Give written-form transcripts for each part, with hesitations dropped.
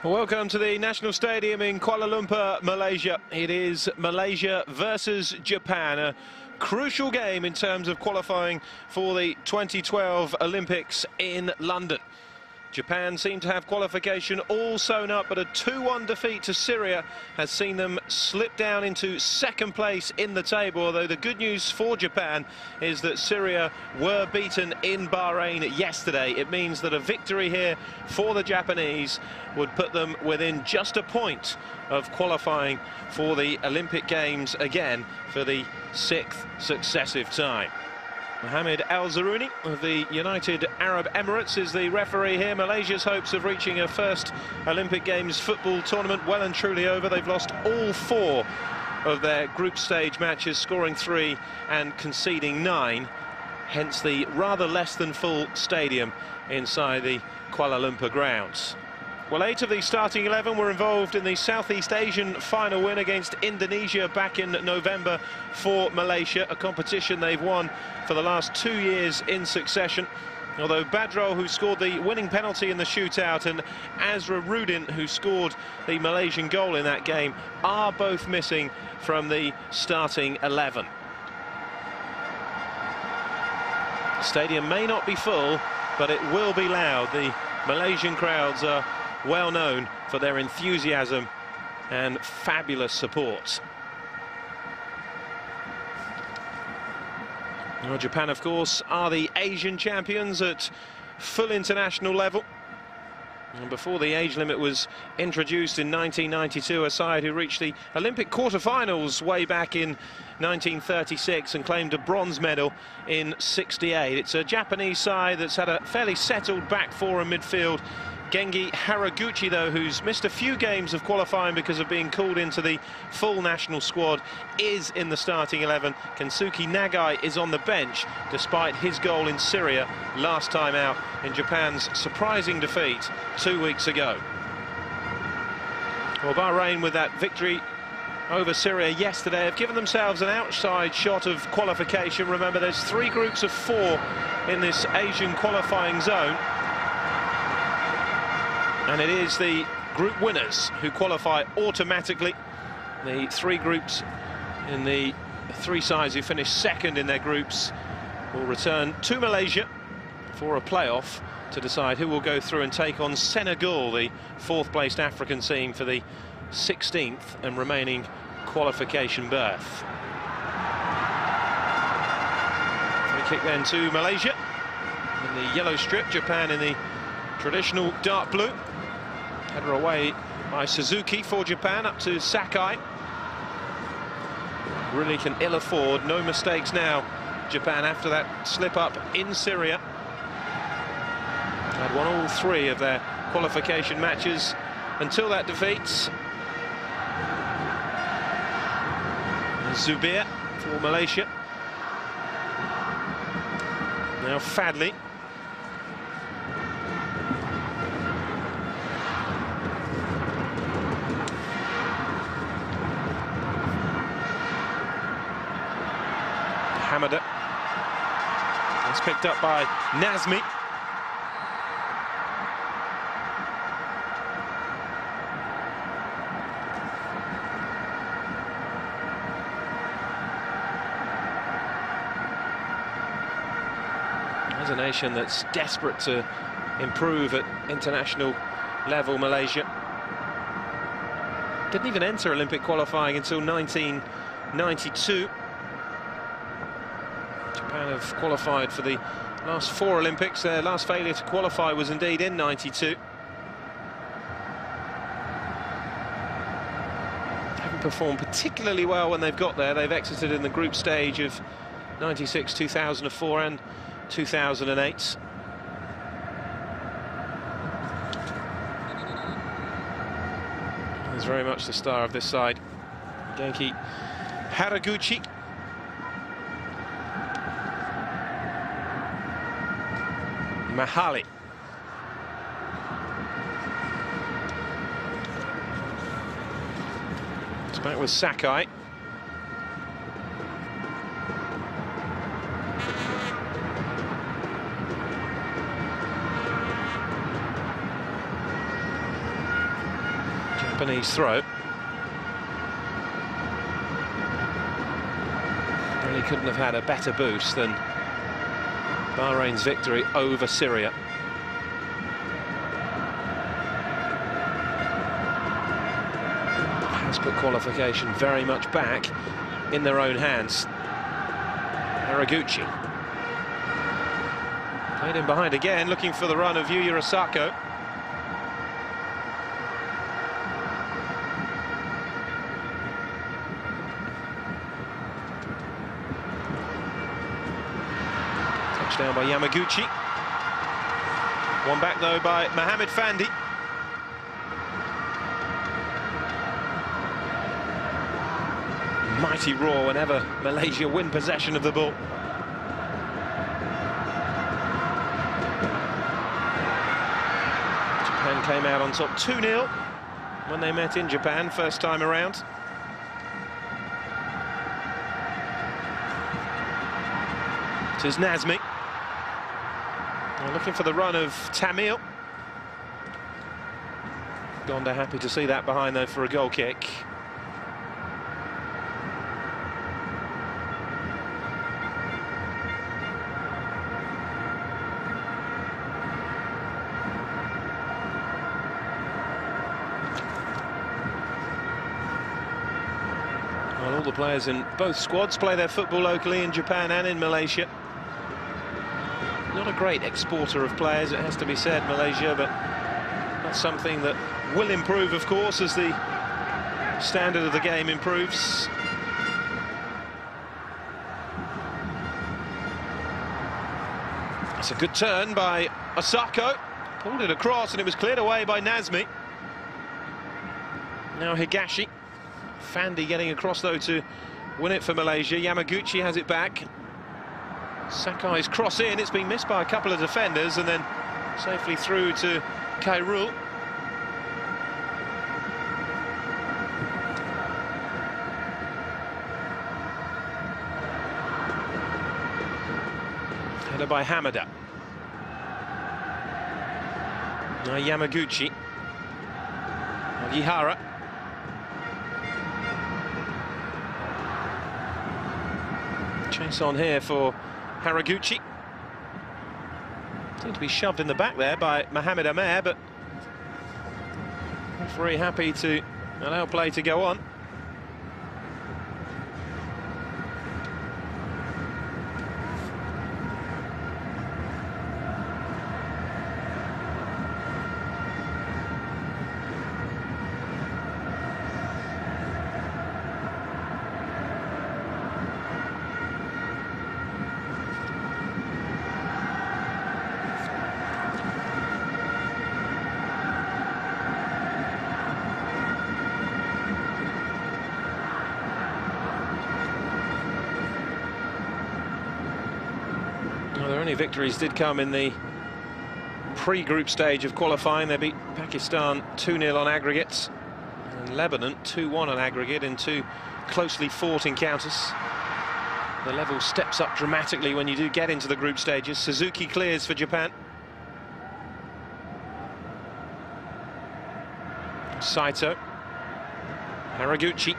Welcome to the National Stadium in Kuala Lumpur, Malaysia. It is Malaysia versus Japan, a crucial game in terms of qualifying for the 2012 Olympics in London. Japan seem to have qualification all sewn up, but a 2-1 defeat to Syria has seen them slip down into second place in the table, although the good news for Japan is that Syria were beaten in Bahrain yesterday. It means that a victory here for the Japanese would put them within just a point of qualifying for the Olympic Games again for the 6th successive time. Mohammed Al Zarouni of the United Arab Emirates is the referee here. Malaysia's hopes of reaching a first Olympic Games football tournament well and truly over. They've lost all 4 of their group stage matches, scoring 3 and conceding 9. Hence the rather less than full stadium inside the Kuala Lumpur grounds. Well, 8 of the starting 11 were involved in the Southeast Asian final win against Indonesia back in November for Malaysia, a competition they've won for the last 2 years in succession. Although Badrul, who scored the winning penalty in the shootout, and Azra Rudin, who scored the Malaysian goal in that game, are both missing from the starting 11. The stadium may not be full, but it will be loud. The Malaysian crowds are well known for their enthusiasm and fabulous support. Well, Japan, of course, are the Asian champions at full international level. And before the age limit was introduced in 1992, a side who reached the Olympic quarterfinals way back in 1936 and claimed a bronze medal in '68. It's a Japanese side that's had a fairly settled back four and midfield. Gengi Haraguchi, though, who's missed a few games of qualifying because of being called into the full national squad, is in the starting 11. Kensuke Nagai is on the bench, despite his goal in Syria last time out in Japan's surprising defeat 2 weeks ago. Well, Bahrain, with that victory over Syria yesterday, have given themselves an outside shot of qualification. Remember, there's 3 groups of 4 in this Asian qualifying zone. And it is the group winners who qualify automatically. The 3 groups in the 3 sides who finish second in their groups will return to Malaysia for a playoff to decide who will go through and take on Senegal, the 4th placed African team, for the 16th and remaining qualification berth. Free kick then to Malaysia in the yellow strip, Japan in the traditional dark blue. Header away by Suzuki for Japan, up to Sakai. Really can ill afford no mistakes now, Japan, after that slip up in Syria. Had won all 3 of their qualification matches until that defeat. Zubir for Malaysia. Now Fadli. Hamada. It's picked up by Nazmi. There's a nation that's desperate to improve at international level, Malaysia. Didn't even enter Olympic qualifying until 1992. Japan have qualified for the last 4 Olympics. Their last failure to qualify was indeed in '92. Haven't performed particularly well when they've got there. They've exited in the group stage of '96, 2004 and 2008. He's very much the star of this side, Genki Haraguchi. Mahali. It's back with Sakai. Japanese throw. Really couldn't have had a better boost than Bahrain's victory over Syria. Has put qualification very much back in their own hands. Haraguchi. Played in behind again, looking for the run of Yuya Osako. Touchdown by Yamaguchi. One back though by Mohamed Fandi. Mighty roar whenever Malaysia win possession of the ball. Japan came out on top 2-0 when they met in Japan first time around. It is Nazmi. Looking for the run of Tamil. Gonda happy to see that behind though for a goal kick. Well, all the players in both squads play their football locally in Japan and in Malaysia. Not a great exporter of players, it has to be said, Malaysia, but that's something that will improve, of course, as the standard of the game improves. That's a good turn by Osako. Pulled it across and it was cleared away by Nazmi. Now Higashi. Fandi getting across, though, to win it for Malaysia. Yamaguchi has it back. Sakai's cross in, it's been missed by a couple of defenders and then safely through to Khairul. Header by Hamada. Now Yamaguchi. Ogihara. Chase on here for Haraguchi. Seemed to be shoved in the back there by Mohamed Amer, but referee happy to allow play to go on. Their only victories did come in the pre-group stage of qualifying. They beat Pakistan 2-0 on aggregates and Lebanon 2-1 on aggregate in two closely fought encounters. The level steps up dramatically when you do get into the group stages. Suzuki clears for Japan. Saito. Haraguchi.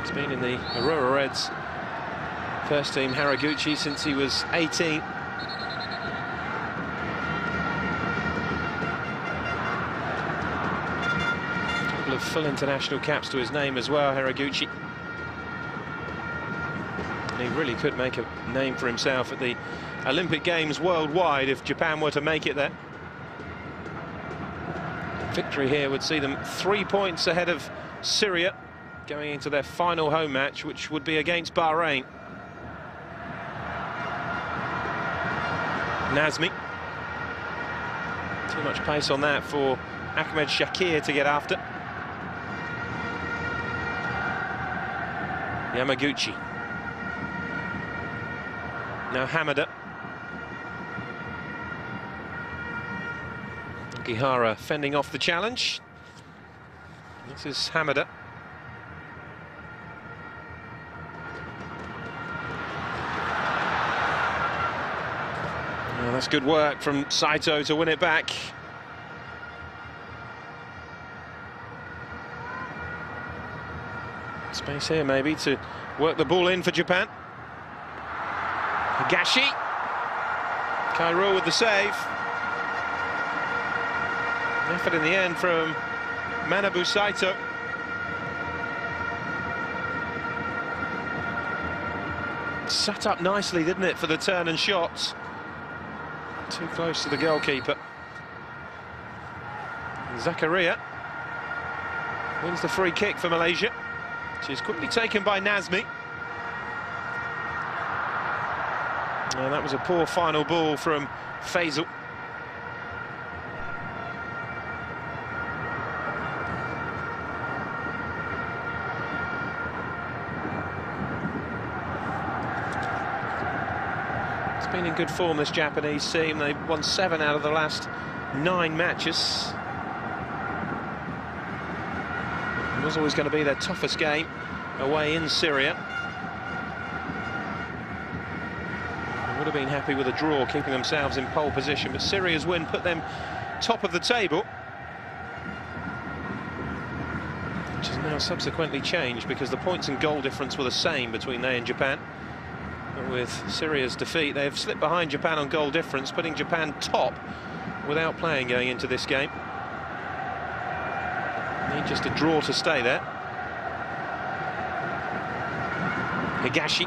He's been in the Aurora Reds first team, Haraguchi, since he was 18. A couple of full international caps to his name as well, Haraguchi. And he really could make a name for himself at the Olympic Games worldwide if Japan were to make it there. Victory here would see them 3 points ahead of Syria going into their final home match, which would be against Bahrain. Nazmi. Too much pace on that for Ahmed Shakir to get after. Yamaguchi. Now Hamada. Ogihara fending off the challenge. This is Hamada. Well, that's good work from Saito to win it back. Space here maybe to work the ball in for Japan. Higashi. Kairo with the save. Effort in the end from Manabu Saito. Set up nicely, didn't it, for the turn and shots. Too close to the goalkeeper. Zakaria wins the free kick for Malaysia, which is quickly taken by Nazmi. And that was a poor final ball from Faisal. It's been in good form, this Japanese team. They've won 7 out of the last 9 matches. It was always going to be their toughest game away in Syria. They would have been happy with a draw, keeping themselves in pole position, but Syria's win put them top of the table, which has now subsequently changed because the points and goal difference were the same between they and Japan. But with Syria's defeat, they've slipped behind Japan on goal difference, putting Japan top without playing going into this game. Need just a draw to stay there. Higashi.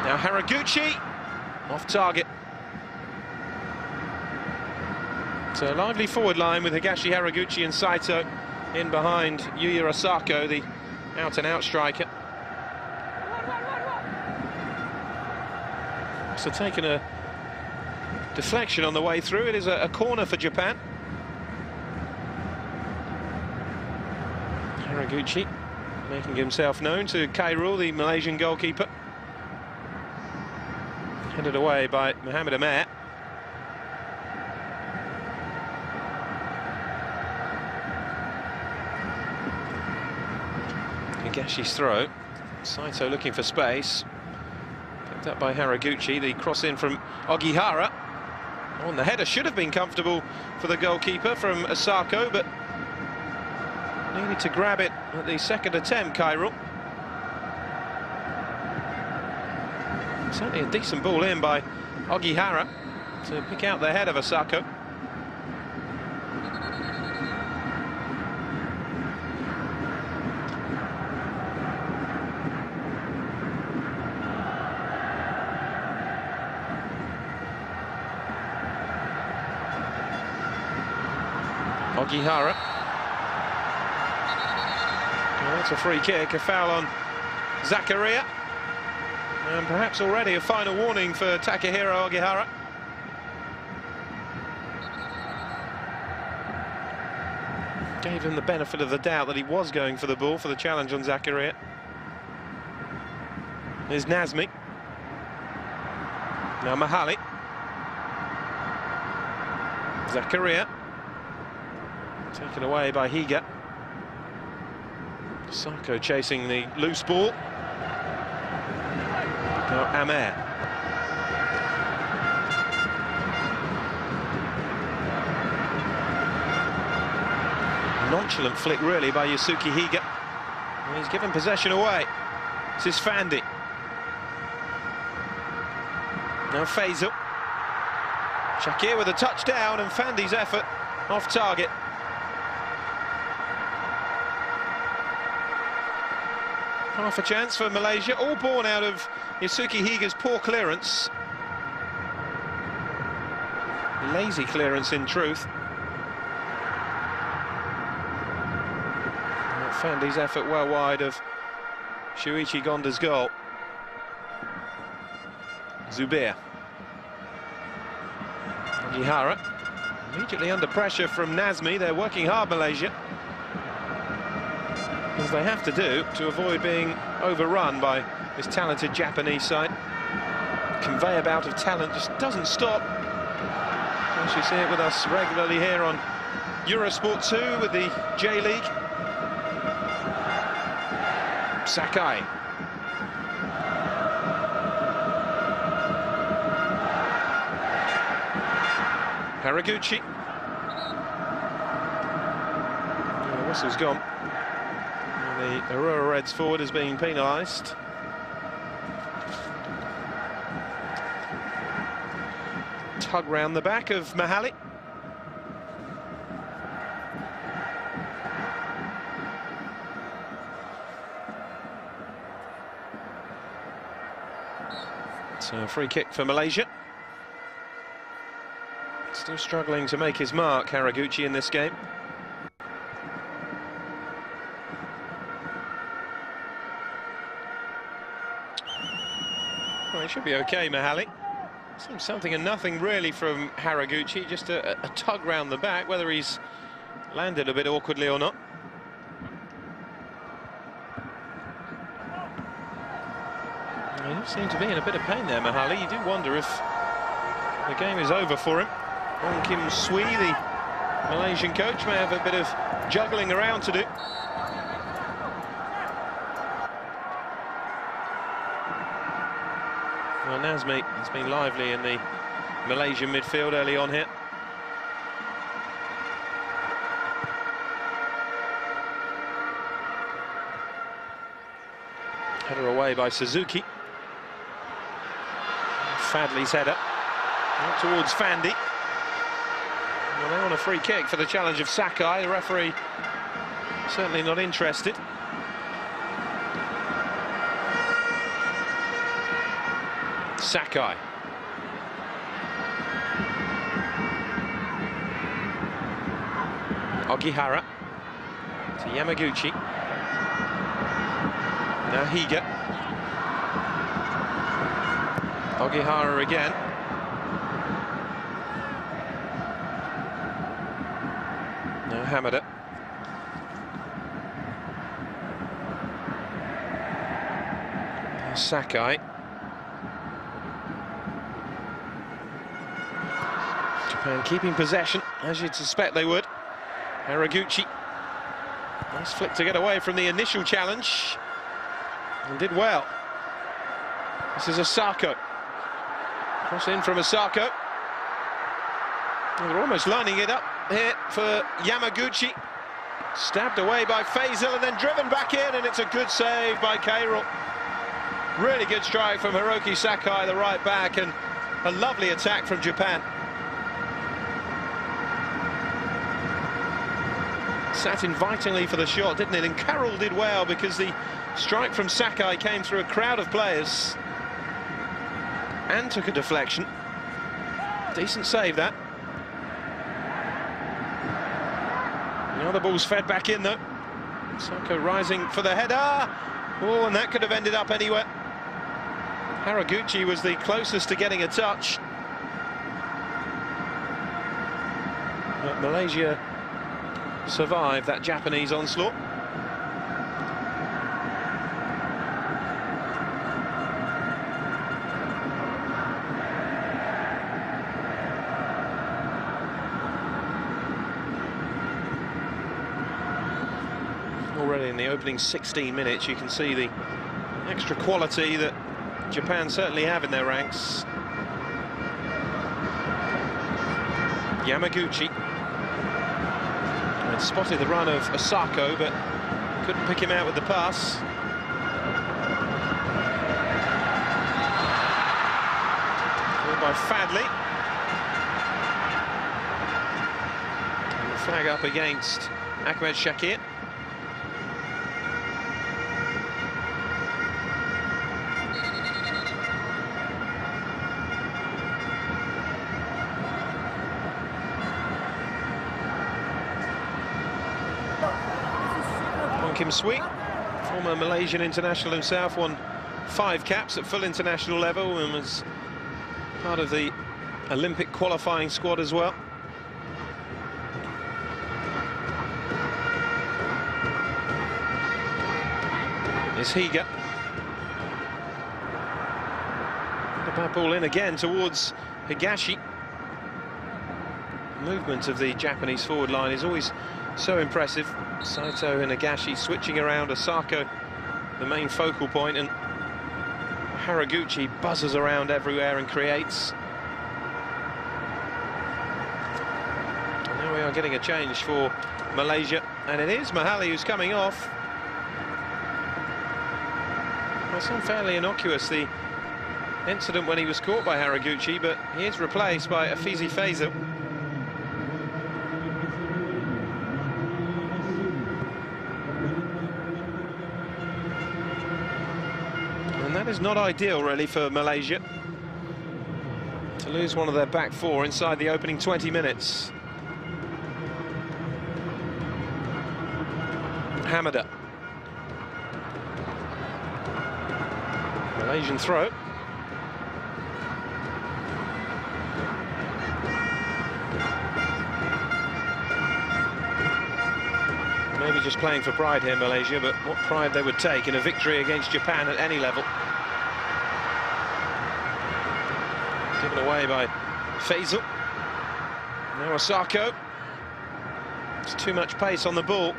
Now Haraguchi. Off target. So a lively forward line with Higashi, Haraguchi and Saito in behind Yuya Osako, the out-and-out striker. So taking a deflection on the way through. It is a corner for Japan. Haraguchi making himself known to Kairul, the Malaysian goalkeeper. Headed away by Mohamed Amer. Higashi's throw. Saito looking for space. Picked up by Haraguchi. The cross in from Ogihara. Oh, and the header should have been comfortable for the goalkeeper from Osako, but needed to grab it at the second attempt, Kairul. Certainly a decent ball in by Ogihara to pick out the head of Osako. Ogihara. Well, that's a free kick, a foul on Zakaria. And perhaps already a final warning for Takahiro Ogihara. Gave him the benefit of the doubt that he was going for the ball for the challenge on Zakaria. Here's Nazmi. Now Mahali. Zakaria. Taken away by Higa. Sako chasing the loose ball. Now Amer. Nonchalant flick really by Yusuke Higa. And he's given possession away. This is Fandi. Now Faisal. Shakir with a touchdown, and Fandi's effort off target. Half a chance for Malaysia, all born out of Yusuke Higa's poor clearance. Lazy clearance in truth. Fandi's effort well wide of Shuichi Gonda's goal. Zubair. Ogihara. Immediately under pressure from Nazmi. They're working hard, Malaysia, as they have to do to avoid being overrun by this talented Japanese side. Conveyor belt of talent just doesn't stop. As you see it with us regularly here on Eurosport 2 with the J-League. Sakai. Haraguchi. The whistle's gone. And the Aurora Reds forward has been penalised. Tug round the back of Mahali. So a free kick for Malaysia. Still struggling to make his mark, Haraguchi, in this game. Well, it should be okay, Mahali. Seems something and nothing really from Haraguchi, just a tug round the back, whether he's landed a bit awkwardly or not. He does seem to be in a bit of pain there, Mahali. You do wonder if the game is over for him. Wong Kim Swee, the Malaysian coach, may have a bit of juggling around to do. Well, Nazmi has been lively in the Malaysian midfield early on here. Header away by Suzuki. Fadley's header out towards Fandi. Well, they want a free kick for the challenge of Sakai. The referee certainly not interested. Sakai. Ogihara to Yamaguchi. Now Higa. Ogihara again. Now Hamada. Sakai. Japan keeping possession, as you'd suspect they would. Haraguchi. Nice flick to get away from the initial challenge. And did well. This is Asako. Cross in from Asako. They're almost lining it up here for Yamaguchi. Stabbed away by Faisal and then driven back in, and it's a good save by Cairo. Really good strike from Hiroki Sakai, the right back, and a lovely attack from Japan. Sat invitingly for the shot, didn't it? And Carroll did well because the strike from Sakai came through a crowd of players and took a deflection. Decent save, that. Now the ball's fed back in, though. Sako rising for the header. Oh, and that could have ended up anywhere. Haraguchi was the closest to getting a touch. But Malaysia survived that Japanese onslaught. Already in the opening 16 minutes, you can see the extra quality that Japan certainly have in their ranks. Yamaguchi had spotted the run of Asako, but couldn't pick him out with the pass. Called by Fadley. And the flag up against Ahmed Shakir. Kim Swee, former Malaysian international himself, won 5 caps at full international level and was part of the Olympic qualifying squad as well. Is Higa. The bad ball in again towards Higashi. The movement of the Japanese forward line is always so impressive. Saito and Higashi switching around Asako, the main focal point, and Haraguchi buzzes around everywhere and creates. And now we are getting a change for Malaysia, and it is Mahali who's coming off. It's not fairly innocuous, the incident when he was caught by Haraguchi, but he is replaced by Afizi Faisal. And that is not ideal, really, for Malaysia, to lose one of their back four inside the opening 20 minutes. Hamada. Malaysian throw. Maybe just playing for pride here, Malaysia, but what pride they would take in a victory against Japan at any level. Given away by Faisal. Now Osako. It's too much pace on the ball.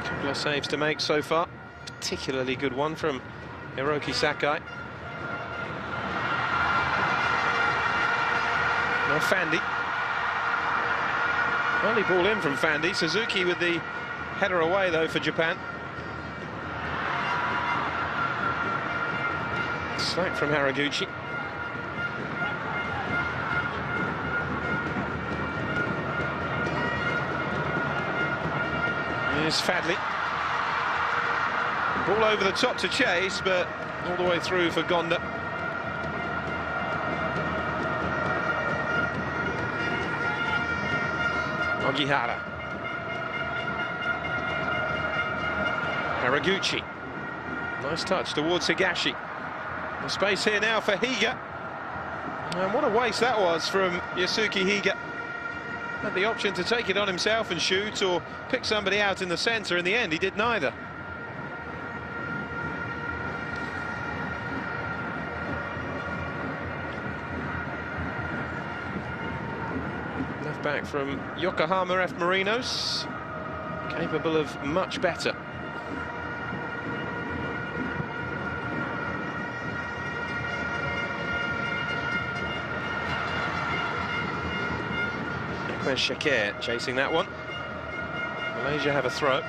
Couple of saves to make so far. Particularly good one from Hiroki Sakai. Now Fandi. Early ball in from Fandi. Suzuki with the header away, though, for Japan. Slack from Haraguchi. Here's Fadley. Ball over the top to Chase, but all the way through for Gonda. Ogihara. Haraguchi. Nice touch towards Higashi. The space here now for Higa. And what a waste that was from Yasuki Higa. Had the option to take it on himself and shoot, or pick somebody out in the centre. In the end, he did neither. Left back from Yokohama F. Marinos, capable of much better. Where's Shakir chasing that one? Malaysia have a throw.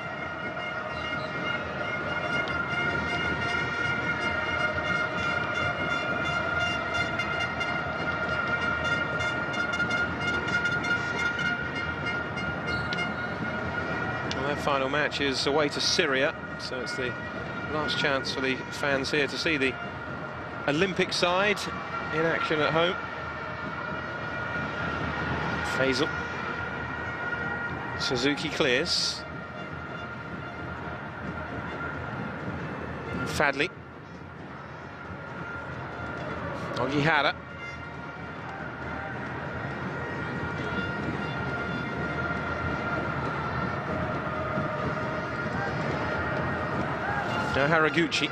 Well, their final match is away to Syria, so it's the last chance for the fans here to see the Olympic side in action at home. Faisal. Suzuki clears. Fadley. Ogihara. Now Haraguchi.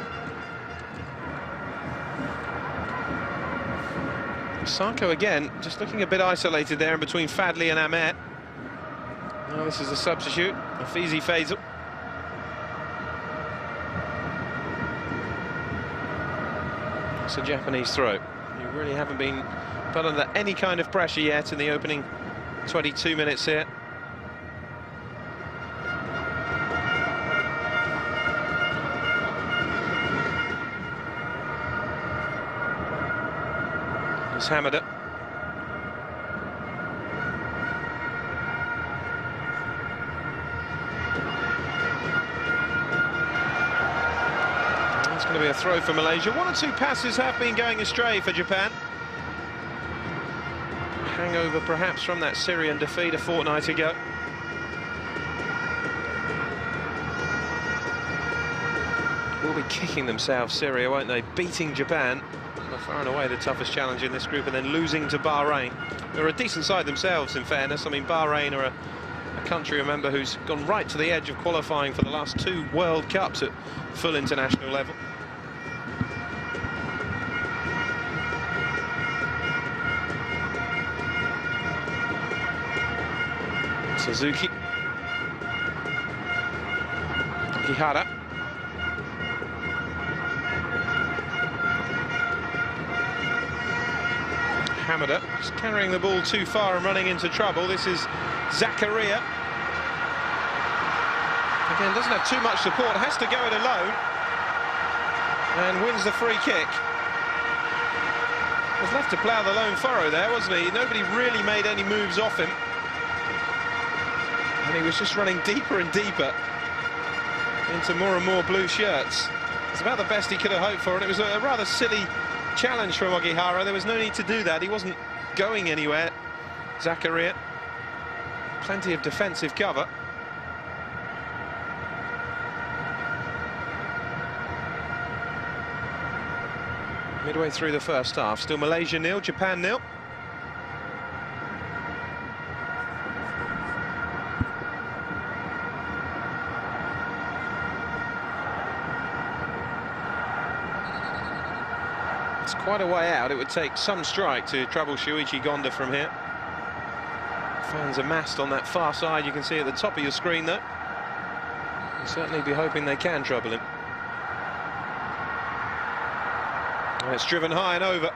Sako again, just looking a bit isolated there in between Fadley and Ahmet. Now this is a substitute, Afizi Faisal. It's a Japanese throw. You really haven't been put under any kind of pressure yet in the opening 22 minutes here. It's Hamada. It's going to be a throw for Malaysia. One or two passes have been going astray for Japan. Hangover perhaps from that Syrian defeat a fortnight ago. Will be kicking themselves, Syria, won't they? Beating Japan. Far and away the toughest challenge in this group, and then losing to Bahrain. They're a decent side themselves, in fairness. I mean, Bahrain are a country, remember, who's gone right to the edge of qualifying for the last 2 World Cups at full international level. Suzuki. Ogihara. Hamada just carrying the ball too far and running into trouble. This is Zakaria. Again, doesn't have too much support, has to go it alone, and wins the free kick. Was left to plough the lone furrow there, wasn't he? Nobody really made any moves off him. And he was just running deeper and deeper into more and more blue shirts. It's about the best he could have hoped for, and it was a rather silly challenge from Ogihara. There was no need to do that. He wasn't going anywhere. Zakaria. Plenty of defensive cover. Midway through the first half, still Malaysia 0, Japan 0. It's quite a way out. It would take some strike to trouble Shuichi Gonda from here. Fans amassed on that far side, you can see at the top of your screen though. You'll certainly be hoping they can trouble him. It's driven high and over.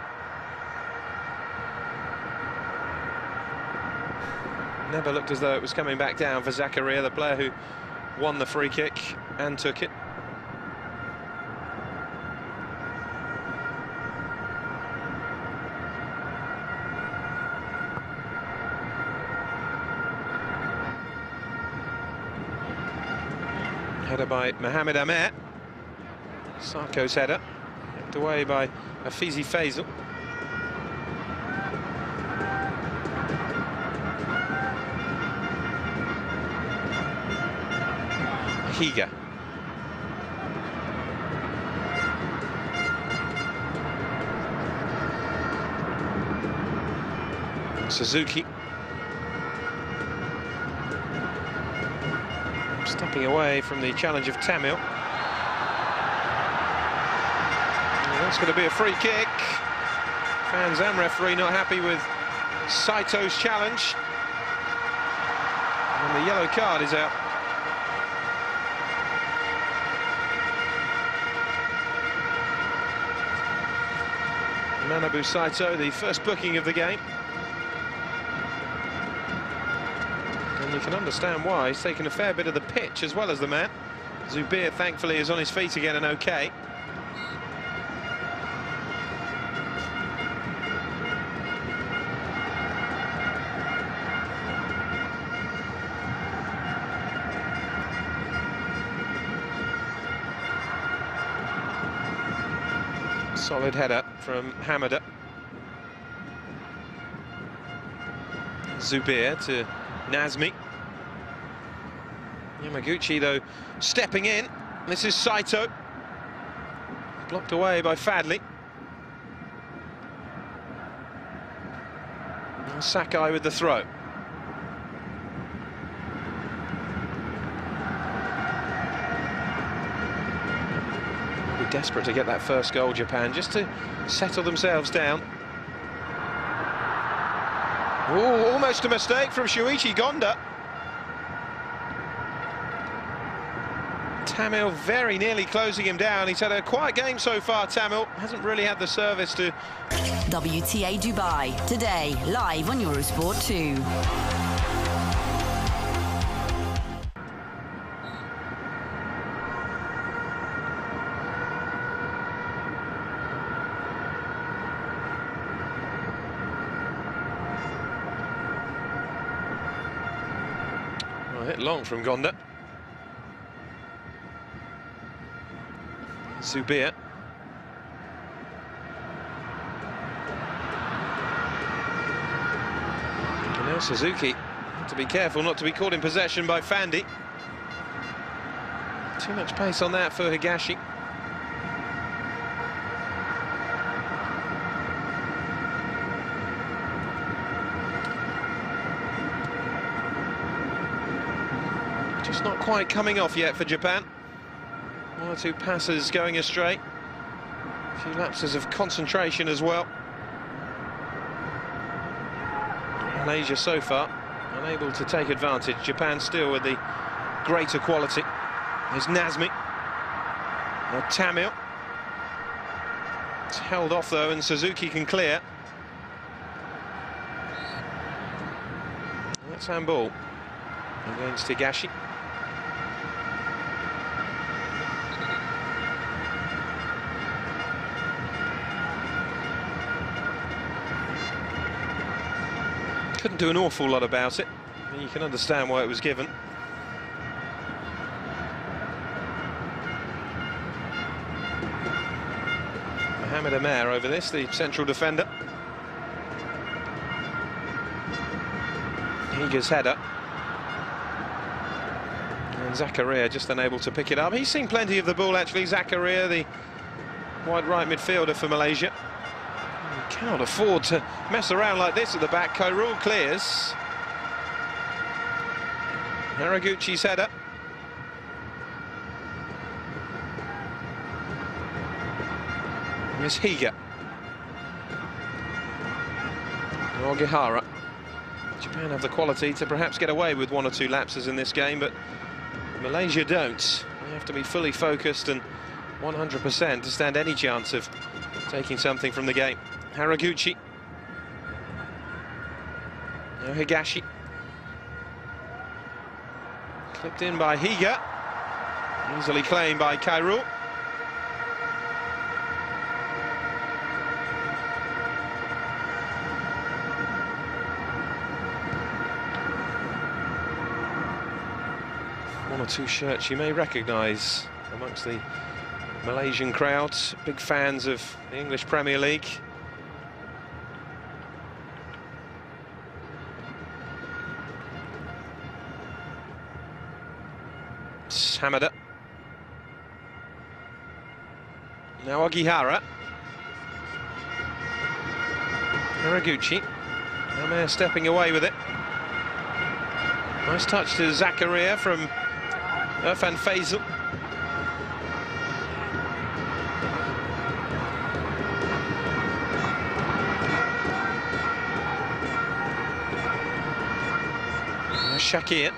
Never looked as though it was coming back down for Zakaria, the player who won the free kick and took it. Header by Mohamed Amer. Sarko's header. Away by Afizi Faisal. Higa. Suzuki. Stepping away from the challenge of Tamil. That's going to be a free kick. Fans and referee not happy with Saito's challenge. And the yellow card is out. Manabu Saito, the first booking of the game. And you can understand why. He's taken a fair bit of the pitch as well as the man. Zubir, thankfully, is on his feet again and okay. Solid header from Hamada. Zubir to Nazmi. Yamaguchi, though, stepping in. This is Saito. Blocked away by Fadley. And Sakai with the throw. Desperate to get that first goal, Japan, just to settle themselves down. Oh, almost a mistake from Shuichi Gonda. Tamil very nearly closing him down. He's had a quiet game so far, Tamil. Hasn't really had the service to... WTA Dubai, today, live on Eurosport 2. Hit long from Gonda. Zubir. And now Suzuki. To be careful not to be caught in possession by Fandi. Too much pace on that for Higashi. Just not quite coming off yet for Japan. One or two passes going astray. A few lapses of concentration as well. Malaysia so far unable to take advantage. Japan still with the greater quality. There's Nazmi. Now Tamil. It's held off though, and Suzuki can clear. handball against Takashi. Couldn't do an awful lot about it. You can understand why it was given. Mohamed Amer over this, the central defender. Higa's header. And Zakaria just unable to pick it up. He's seen plenty of the ball, actually. Zakaria, the wide right midfielder for Malaysia. You cannot afford to mess around like this at the back. Khairul clears. Haraguchi's header. Here's Higa. Ogihara. Japan have the quality to perhaps get away with one or two lapses in this game, but Malaysia don't. They have to be fully focused and 100% to stand any chance of taking something from the game. Haraguchi. Now Higashi. Clipped in by Higa. Easily claimed by Khairul. One or two shirts you may recognise amongst the Malaysian crowd, big fans of the English Premier League. Hamada. Now Ogihara. Haraguchi. Amer stepping away with it. Nice touch to Zakaria from Irfan Faisal. Shakir.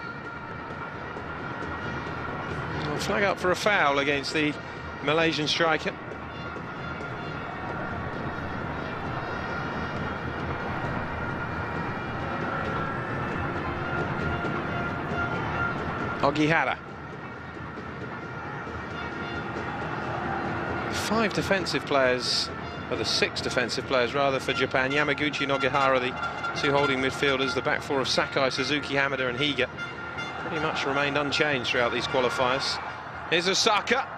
Flag up for a foul against the Malaysian striker. Ogihara. 5 defensive players, or the 6 defensive players rather, for Japan. Yamaguchi and Ogihara, the 2 holding midfielders. The back 4 of Sakai, Suzuki, Hamada and Higa pretty much remained unchanged throughout these qualifiers. Here's Osaka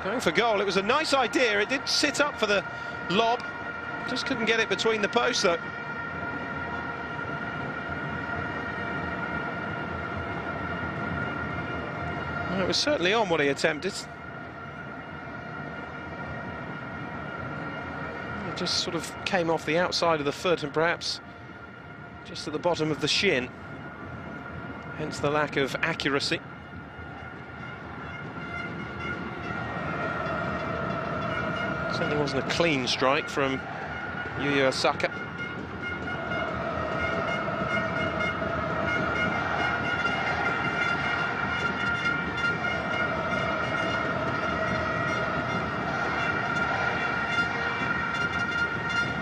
going for goal. It was a nice idea. It did sit up for the lob. Just couldn't get it between the posts, though. Well, it was certainly on what he attempted. It just sort of came off the outside of the foot and perhaps just at the bottom of the shin. Hence the lack of accuracy. Certainly wasn't a clean strike from Yuya Osaka.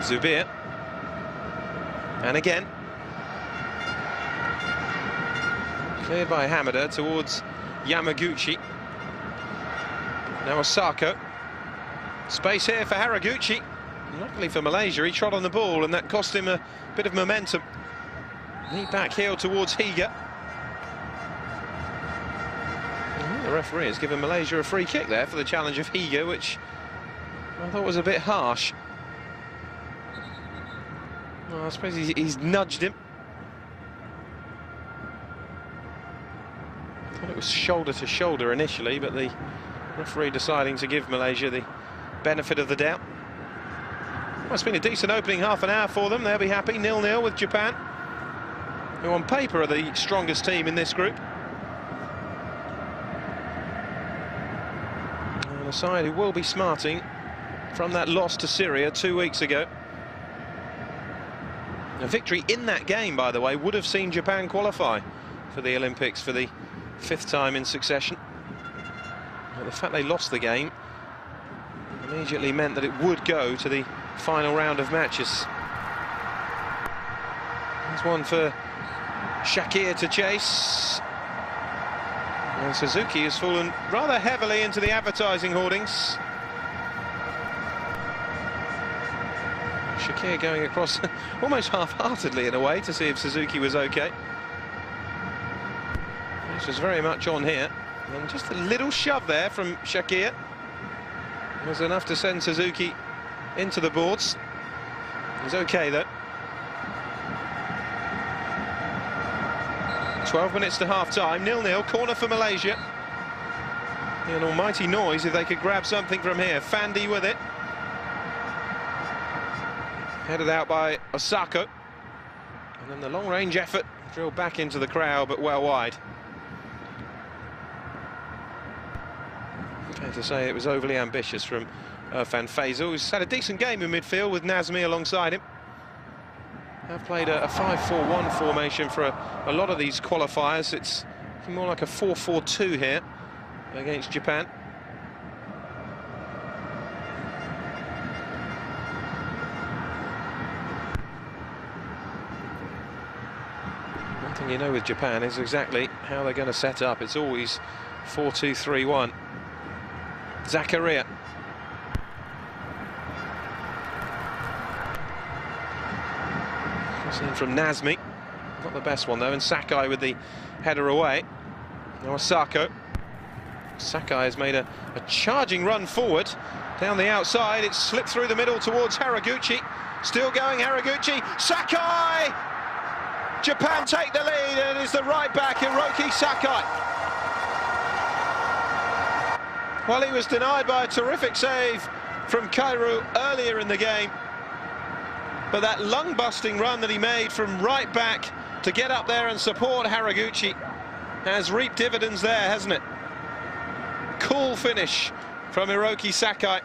Zubir. And again. Cleared by Hamada towards Yamaguchi. Now Osako. Space here for Haraguchi. Luckily for Malaysia, he trod on the ball and that cost him a bit of momentum. Knee back heel towards Higa. The referee has given Malaysia a free kick there for the challenge of Higa, which I thought was a bit harsh. Well, I suppose he's nudged him. I thought it was shoulder to shoulder initially, but the referee deciding to give Malaysia the benefit of the doubt. Well, it's been a decent opening half an hour for them. They'll be happy. 0-0 with Japan, who on paper are the strongest team in this group. And a side who will be smarting from that loss to Syria 2 weeks ago. A victory in that game, by the way, would have seen Japan qualify for the Olympics for the 5th time in succession. But the fact they lost the game immediately meant that it would go to the final round of matches. There's one for Shakir to chase. And Suzuki has fallen rather heavily into the advertising hoardings. Shakir going across almost half-heartedly in a way to see if Suzuki was okay. This was very much on here. And just a little shove there from Shakir was enough to send Suzuki into the boards. He's okay though. 12 minutes to half-time, 0-0, corner for Malaysia. An almighty noise if they could grab something from here. Fandi with it. Headed out by Osako. And then the long-range effort drilled back into the crowd, but well wide. Fair to say it was overly ambitious from Irfan Faisal, who's had a decent game in midfield with Nazmi alongside him. Have played a 5-4-1 formation for a lot of these qualifiers. It's more like a 4-4-2 here against Japan. One thing you know with Japan is exactly how they're going to set up. It's always 4-2-3-1. Zakaria. In from Nazmi, not the best one though, and Sakai with the header away. Now Osako. Sakai has made a charging run forward down the outside. It's slipped through the middle towards Haraguchi. Still going Haraguchi. Sakai! Japan take the lead, and it's the right back Hiroki Sakai. Well, he was denied by a terrific save from Kairu earlier in the game. But that lung-busting run that he made from right back to get up there and support Haraguchi has reaped dividends there, hasn't it? Cool finish from Hiroki Sakai.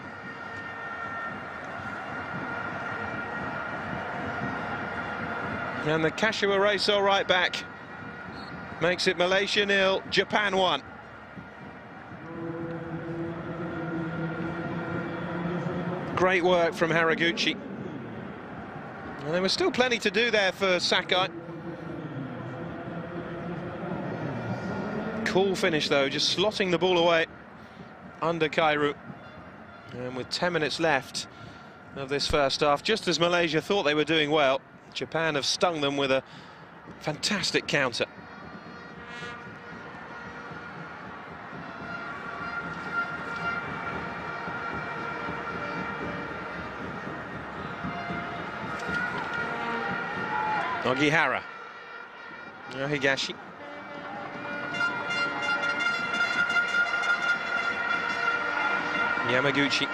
And the Kashiwa Reysol right back makes it Malaysia 0, Japan 1. Great work from Haraguchi. And there was still plenty to do there for Sakai. Cool finish though, just slotting the ball away under Kairu. And with 10 minutes left of this first half, just as Malaysia thought they were doing well, Japan have stung them with a fantastic counter. Ogihara. Now Higashi. Yamaguchi.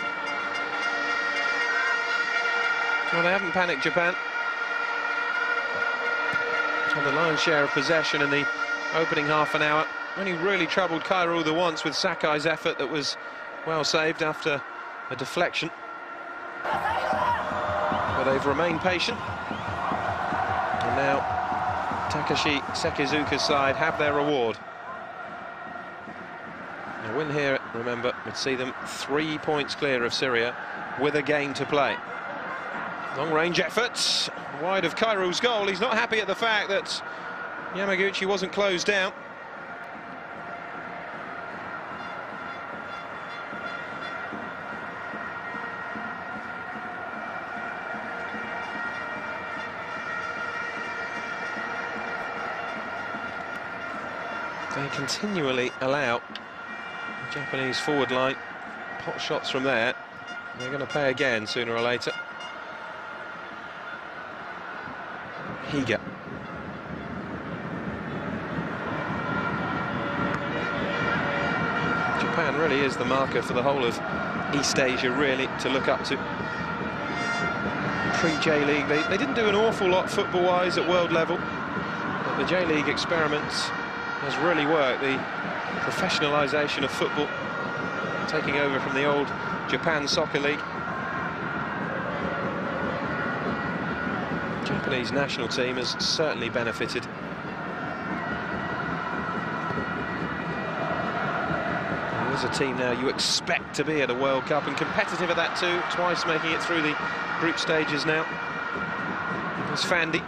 Well, they haven't panicked, Japan. On the lion's share of possession in the opening half an hour. Only really troubled Kairu the once with Sakai's effort that was well saved after a deflection. But they've remained patient. And now Takashi Sekizuka's side have their reward. A win here, remember, would see them 3 points clear of Syria with a game to play. Long-range efforts, wide of Kairu's goal. He's not happy at the fact that Yamaguchi wasn't closed down. They continually allow the Japanese forward line pot shots from there. They're going to pay again sooner or later. Higa. Japan really is the marker for the whole of East Asia, really, to look up to. Pre-J-League, they didn't do an awful lot football-wise at world level, but the J-League experiment has really worked. The professionalisation of football, taking over from the old Japan Soccer League. Japanese national team has certainly benefited. There's a team now you expect to be at a World Cup, and competitive at that too, twice making it through the group stages now. There's Fandi.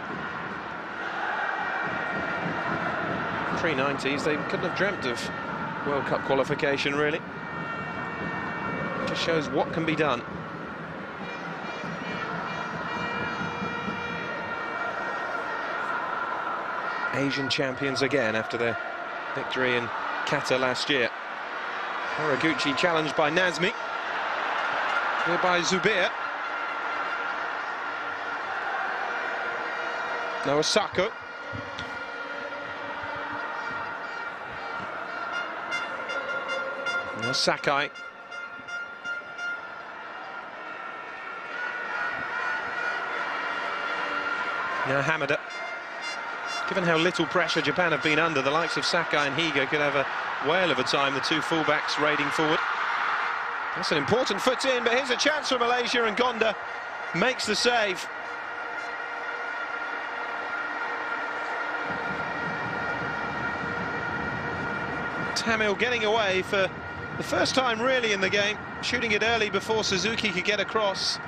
Pre-90s, they couldn't have dreamt of World Cup qualification, really. Just shows what can be done. Asian champions again after their victory in Qatar last year. Haraguchi challenged by Nazmi. Here by Zubair. Now Osako. Now Sakai. Now Hamada. Given how little pressure Japan have been under, the likes of Sakai and Higa could have a whale of a time, the two fullbacks raiding forward. That's an important foot in, but here's a chance for Malaysia, and Gonda makes the save. Tamil getting away for the first time really in the game, shooting it early before Suzuki could get across.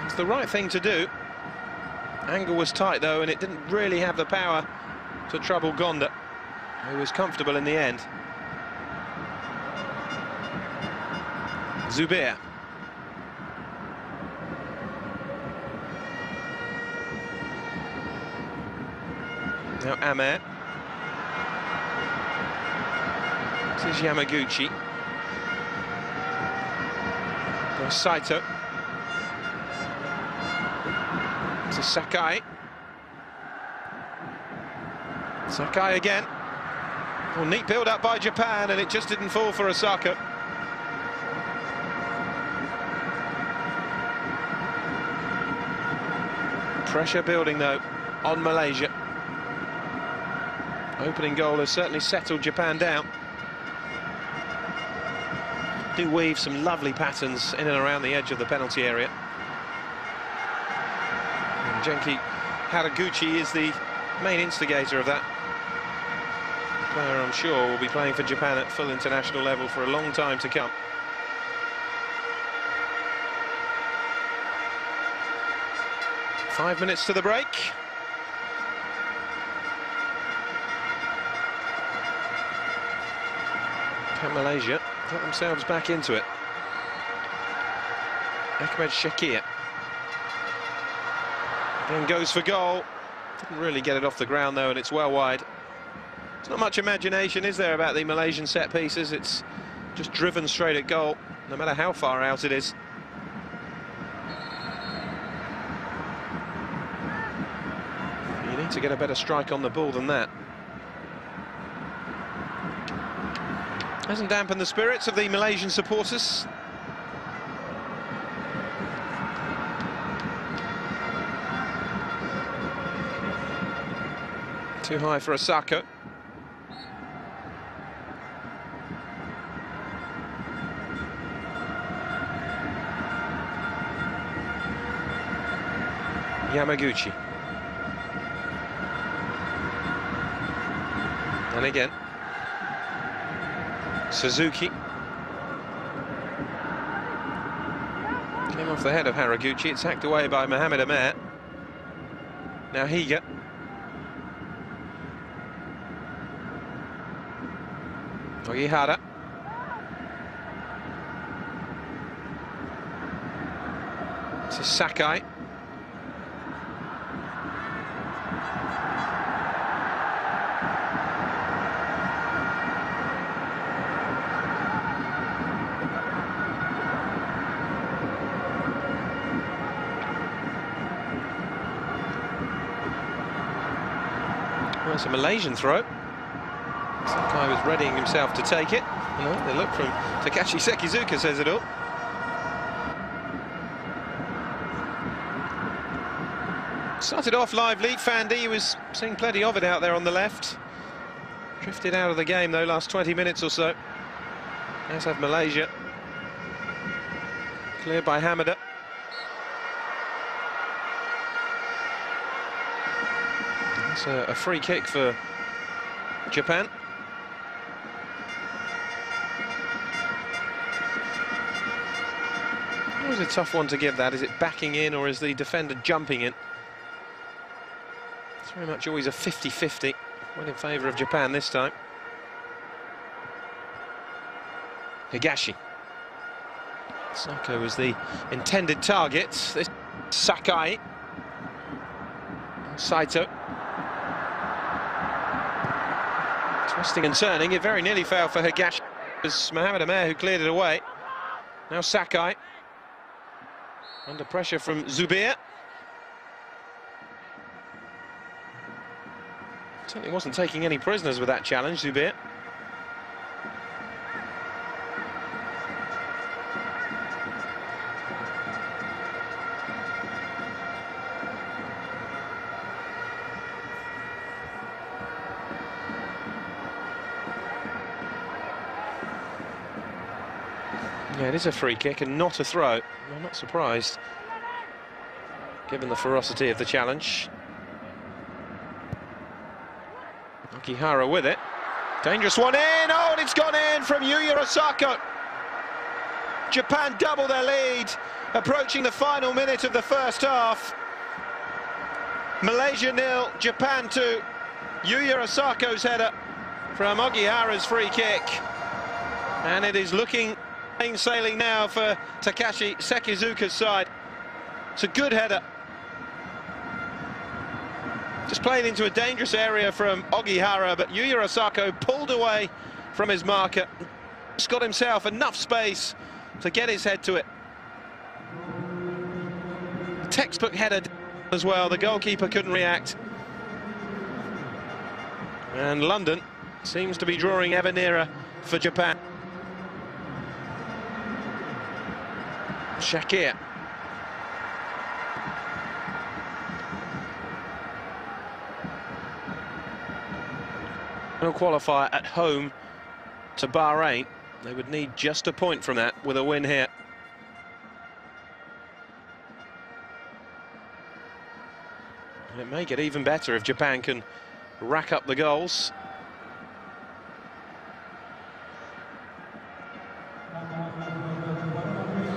It's the right thing to do. Angle was tight though, and it didn't really have the power to trouble Gonda, who was comfortable in the end. Zubair. Now Amer. This is Yamaguchi. There's Saito. To Sakai. Sakai again. Well, neat build-up by Japan, and it just didn't fall for Osaka. Pressure building, though, on Malaysia. Opening goal has certainly settled Japan down. Do weave some lovely patterns in and around the edge of the penalty area. Genki Haraguchi is the main instigator of that. Player, I'm sure, will be playing for Japan at full international level for a long time to come. Five minutes to the break. Can Malaysia get themselves back into it? Ahmed Shakir. Then goes for goal. Didn't really get it off the ground though, and it's well wide. There's not much imagination, is there, about the Malaysian set pieces? It's just driven straight at goal, no matter how far out it is. You need to get a better strike on the ball than that. Hasn't dampened the spirits of the Malaysian supporters. Too high for Osako. Yamaguchi. And again. Suzuki. Came off the head of Haraguchi. It's hacked away by Mohamed Amer. Now Higa. Ogihara. To Sakai. Well, it's a Malaysian throw. Sakai was readying himself to take it. No, the look from Takashi Sekizuka says it all. Started off lively. Fandi was seeing plenty of it out there on the left. Drifted out of the game, though, last 20 minutes or so. As have Malaysia. Cleared by Hamada. That's a free kick for Japan. Always a tough one to give that. Is it backing in or is the defender jumping in? It's very much always a 50-50. Went in favour of Japan this time. Higashi. Sako was the intended target. This Sakai. Saito. Twisting and turning. It very nearly failed for Higashi. It was Mohamed Amer who cleared it away. Now Sakai. Under pressure from Zubair. Certainly wasn't taking any prisoners with that challenge, Zubair. Yeah, it is a free kick and not a throw. I'm not surprised, given the ferocity of the challenge. Akihara with it. Dangerous one in. Oh, and it's gone in from Yuya Osako. Japan double their lead, approaching the final minute of the first half. Malaysia 0, Japan 2. Yuya Osako's header from Ogihara's free kick. And it is looking plain sailing now for Takashi Sekizuka's side. It's a good header. Just played into a dangerous area from Ogihara, but Yuya Osako pulled away from his marker. Just got himself enough space to get his head to it. Textbook header as well. The goalkeeper couldn't react. And London seems to be drawing ever nearer for Japan. Shakir. Qualifier at home to Bahrain. They would need just a point from that with a win here. And it may get even better if Japan can rack up the goals.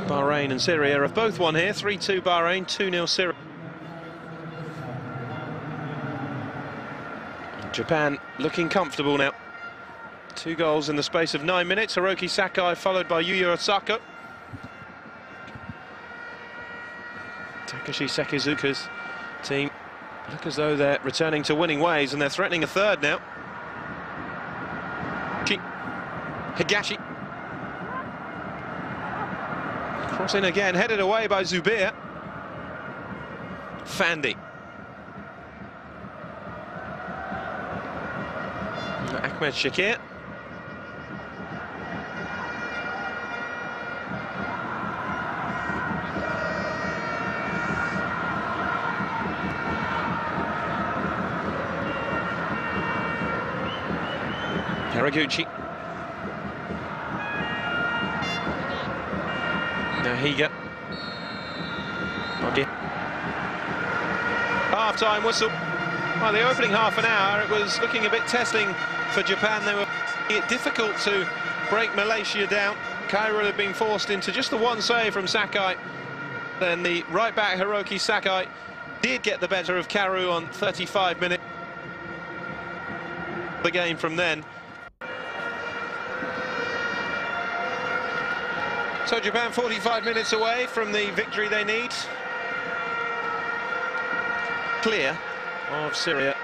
Bahrain and Syria have both won here. 3-2 Bahrain, 2-0 Syria. Japan looking comfortable now. 2 goals in the space of 9 minutes. Hiroki Sakai followed by Yuya Osako. Takashi Sekizuka's team look as though they're returning to winning ways, and they're threatening a third now. Higashi. Crossing again, headed away by Zubair. Fandi. Ahmed Shakir. Haraguchi. Nahiga. Okay. Half-time whistle. Well, the opening half an hour, it was looking a bit testing for Japan. They were finding it difficult to break Malaysia down. Cairo had been forced into just the one save from Sakai. Then the right-back Hiroki Sakai did get the better of Karu on 35 minutes. The game from then. So Japan 45 minutes away from the victory they need. Clear of Syria,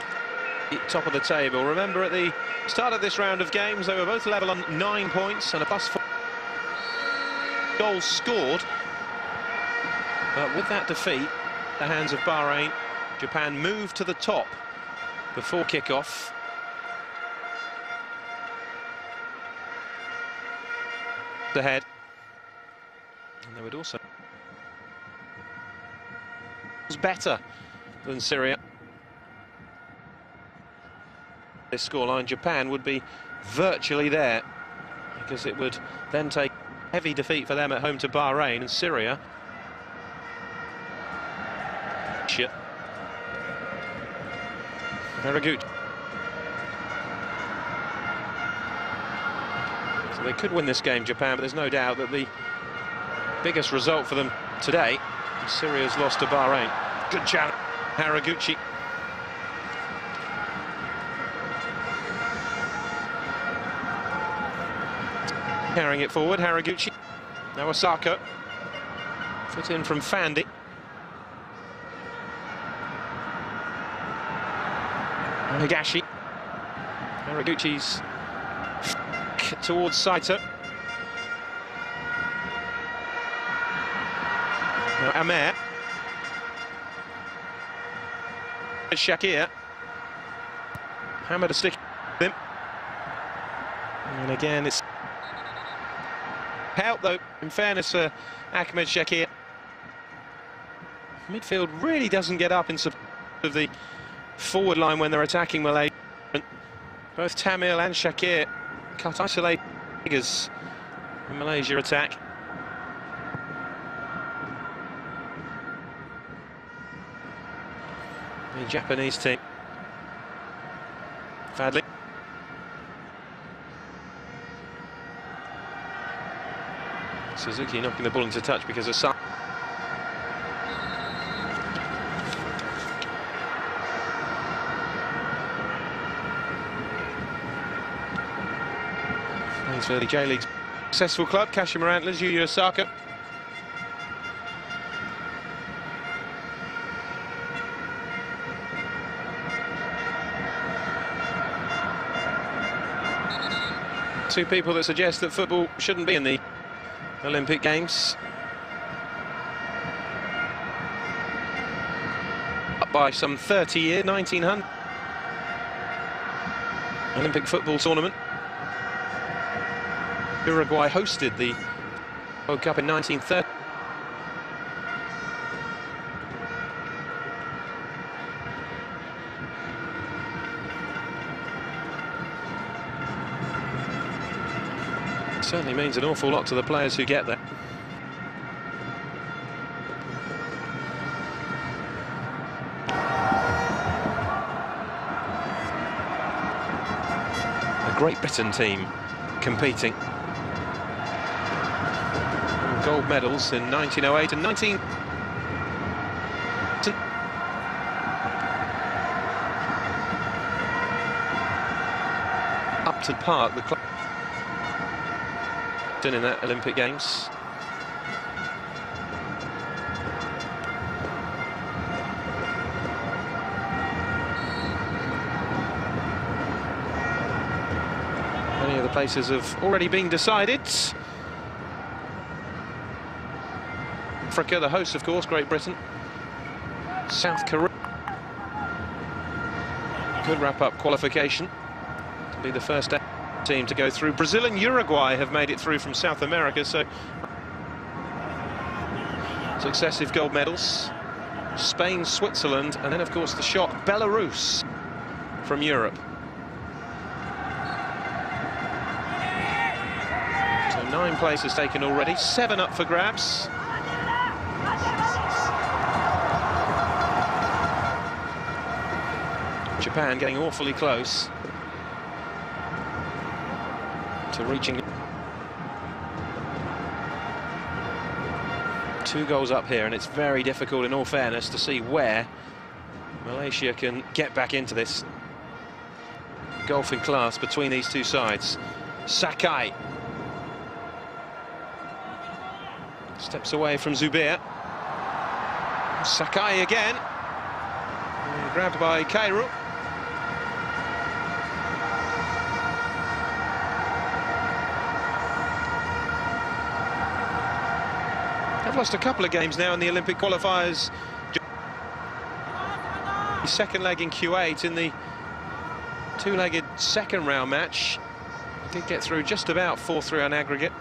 top of the table. Remember, at the start of this round of games, they were both level on 9 points and a +4 goals scored. But with that defeat, the hands of Bahrain, Japan moved to the top before kick-off. Ahead. And they would also was better than Syria. This scoreline, Japan would be virtually there, because it would then take a heavy defeat for them at home to Bahrain, and Syria. Very good. So they could win this game, Japan, but there's no doubt that the biggest result for them today is Syria's loss to Bahrain. Good challenge, Haraguchi. Carrying it forward, Haraguchi. Now Osaka. Foot in from Fandy. Higashi. Haraguchi's towards Saito. Now Amer. Shakir. Hammer to stick him. And again, it's help though, in fairness for Ahmed Shakir. Midfield really doesn't get up in support of the forward line when they're attacking Malaysia. Both Tamil and Shakir cut isolated figures in Malaysia attack. The Japanese team. Fadley. Suzuki knocking the ball into touch because of Sa. Plays for the J-League's successful club, Kashima Antlers, Yuya Osaka. Two people that suggest that football shouldn't be in the Olympic Games. Up by some 30 years, 1900. Olympic football tournament. Uruguay hosted the World Cup in 1930. Certainly means an awful lot to the players who get there. A Great Britain team competing. Gold medals in 1908 and 19... Upton Park, the club in that Olympic Games. Many of the places have already been decided. Africa, the host, of course, Great Britain. South Korea could wrap up qualification to be the first team to go through. Brazil and Uruguay have made it through from South America, so successive gold medals. Spain, Switzerland, and then of course the shock, Belarus from Europe. So 9 places taken already, 7 up for grabs. Japan getting awfully close to reaching. 2 goals up here, and it's very difficult, in all fairness, to see where Malaysia can get back into this golfing class between these two sides. Sakai steps away from Zubair. Sakai again, grabbed by Kairu. They've lost a couple of games now in the Olympic qualifiers. The second leg in Kuwait in the 2-legged second round match. Did get through just about 4-3 on aggregate.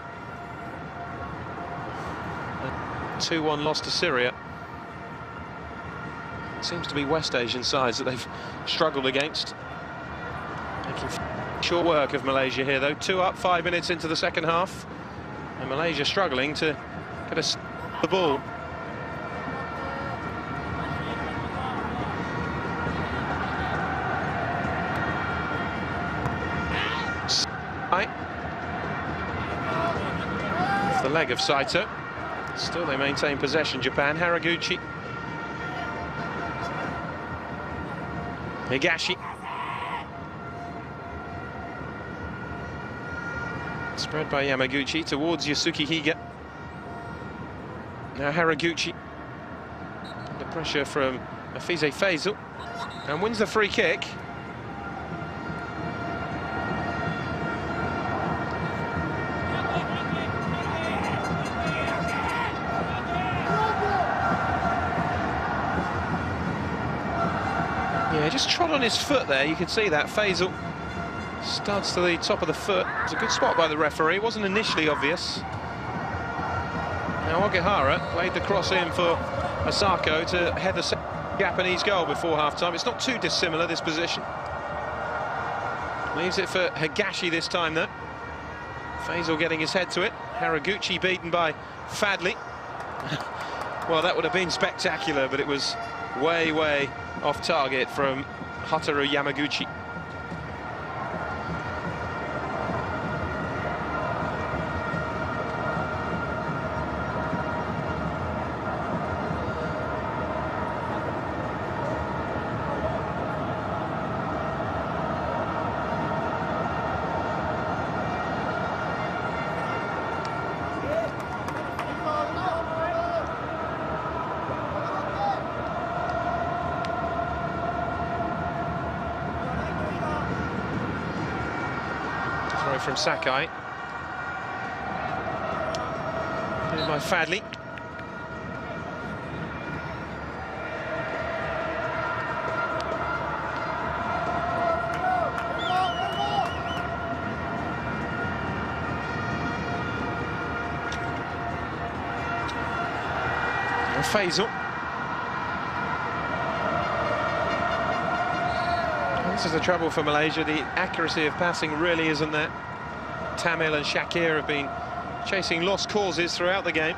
2-1 loss to Syria. Seems to be West Asian sides that they've struggled against. Making short work of Malaysia here, though. 2 up, 5 minutes into the second half. And Malaysia struggling to get the ball. Off the leg of Saito. Still they maintain possession, Japan. Haraguchi. Higashi. Spread by Yamaguchi towards Yasuki Higa. Now Haraguchi. Under pressure from Afize Faisal. And wins the free kick. Yeah, just trod on his foot there, you can see that. Faisal studs to the top of the foot. It was a good spot by the referee, it wasn't initially obvious. Now Ogihara played the cross in for Asako to head the Japanese goal before half-time. It's not too dissimilar, this position. Leaves it for Higashi this time, though. Faisal getting his head to it. Haraguchi beaten by Fadley. Well, that would have been spectacular, but it was way, way off target from Hotaru Yamaguchi. From Sakai. In by Fadley. And Faisal. This is the trouble for Malaysia. The accuracy of passing really isn't there. Tamil and Shakir have been chasing lost causes throughout the game.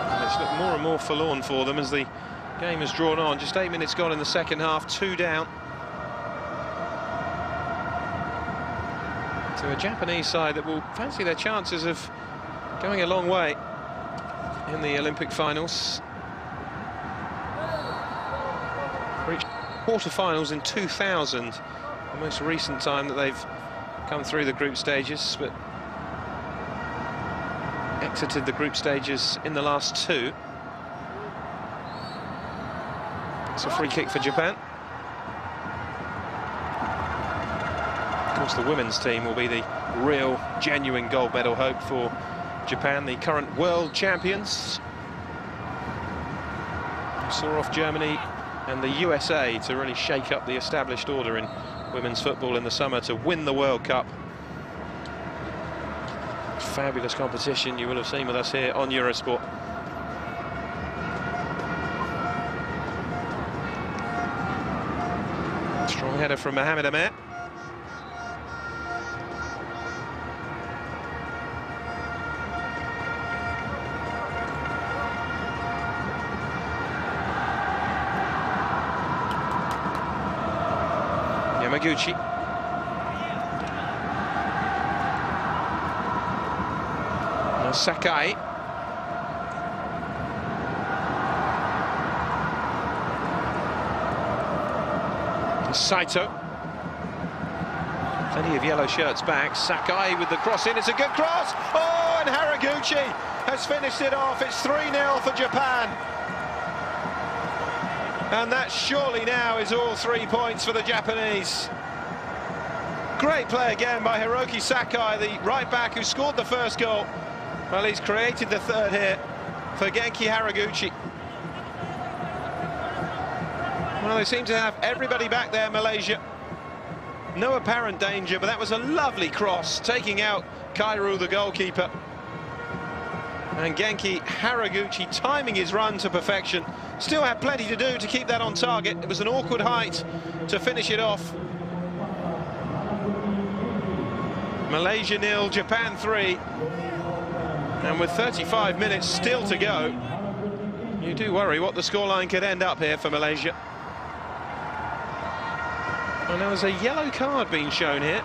And it's looked more and more forlorn for them as the game has drawn on. Just 8 minutes gone in the second half, 2 down. To a Japanese side that will fancy their chances of going a long way in the Olympic finals. Reached quarter-finals in 2000. The most recent time that they've come through the group stages, but exited the group stages in the last 2. It's a free kick for Japan. Of course, the women's team will be the real, genuine gold medal hope for Japan, the current world champions. We saw off Germany and the USA to really shake up the established order in women's football in the summer to win the World Cup. Fabulous competition you will have seen with us here on Eurosport. Strong header from Mohamed Amir. Yamaguchi. Now Sakai. Saito. Plenty of yellow shirts back. Sakai with the cross in. It's a good cross. Oh, and Haraguchi has finished it off. It's 3-0 for Japan. And that surely now is all 3 points for the Japanese. Great play again by Hiroki Sakai, the right back who scored the first goal. Well, he's created the third here for Genki Haraguchi. Well, they seem to have everybody back there, Malaysia. No apparent danger, but that was a lovely cross, taking out Kairu, the goalkeeper. And Genki Haraguchi timing his run to perfection. Still had plenty to do to keep that on target. It was an awkward height to finish it off. Malaysia 0, Japan 3. And with 35 minutes still to go, you do worry what the scoreline could end up here for Malaysia. And there was a yellow card being shown here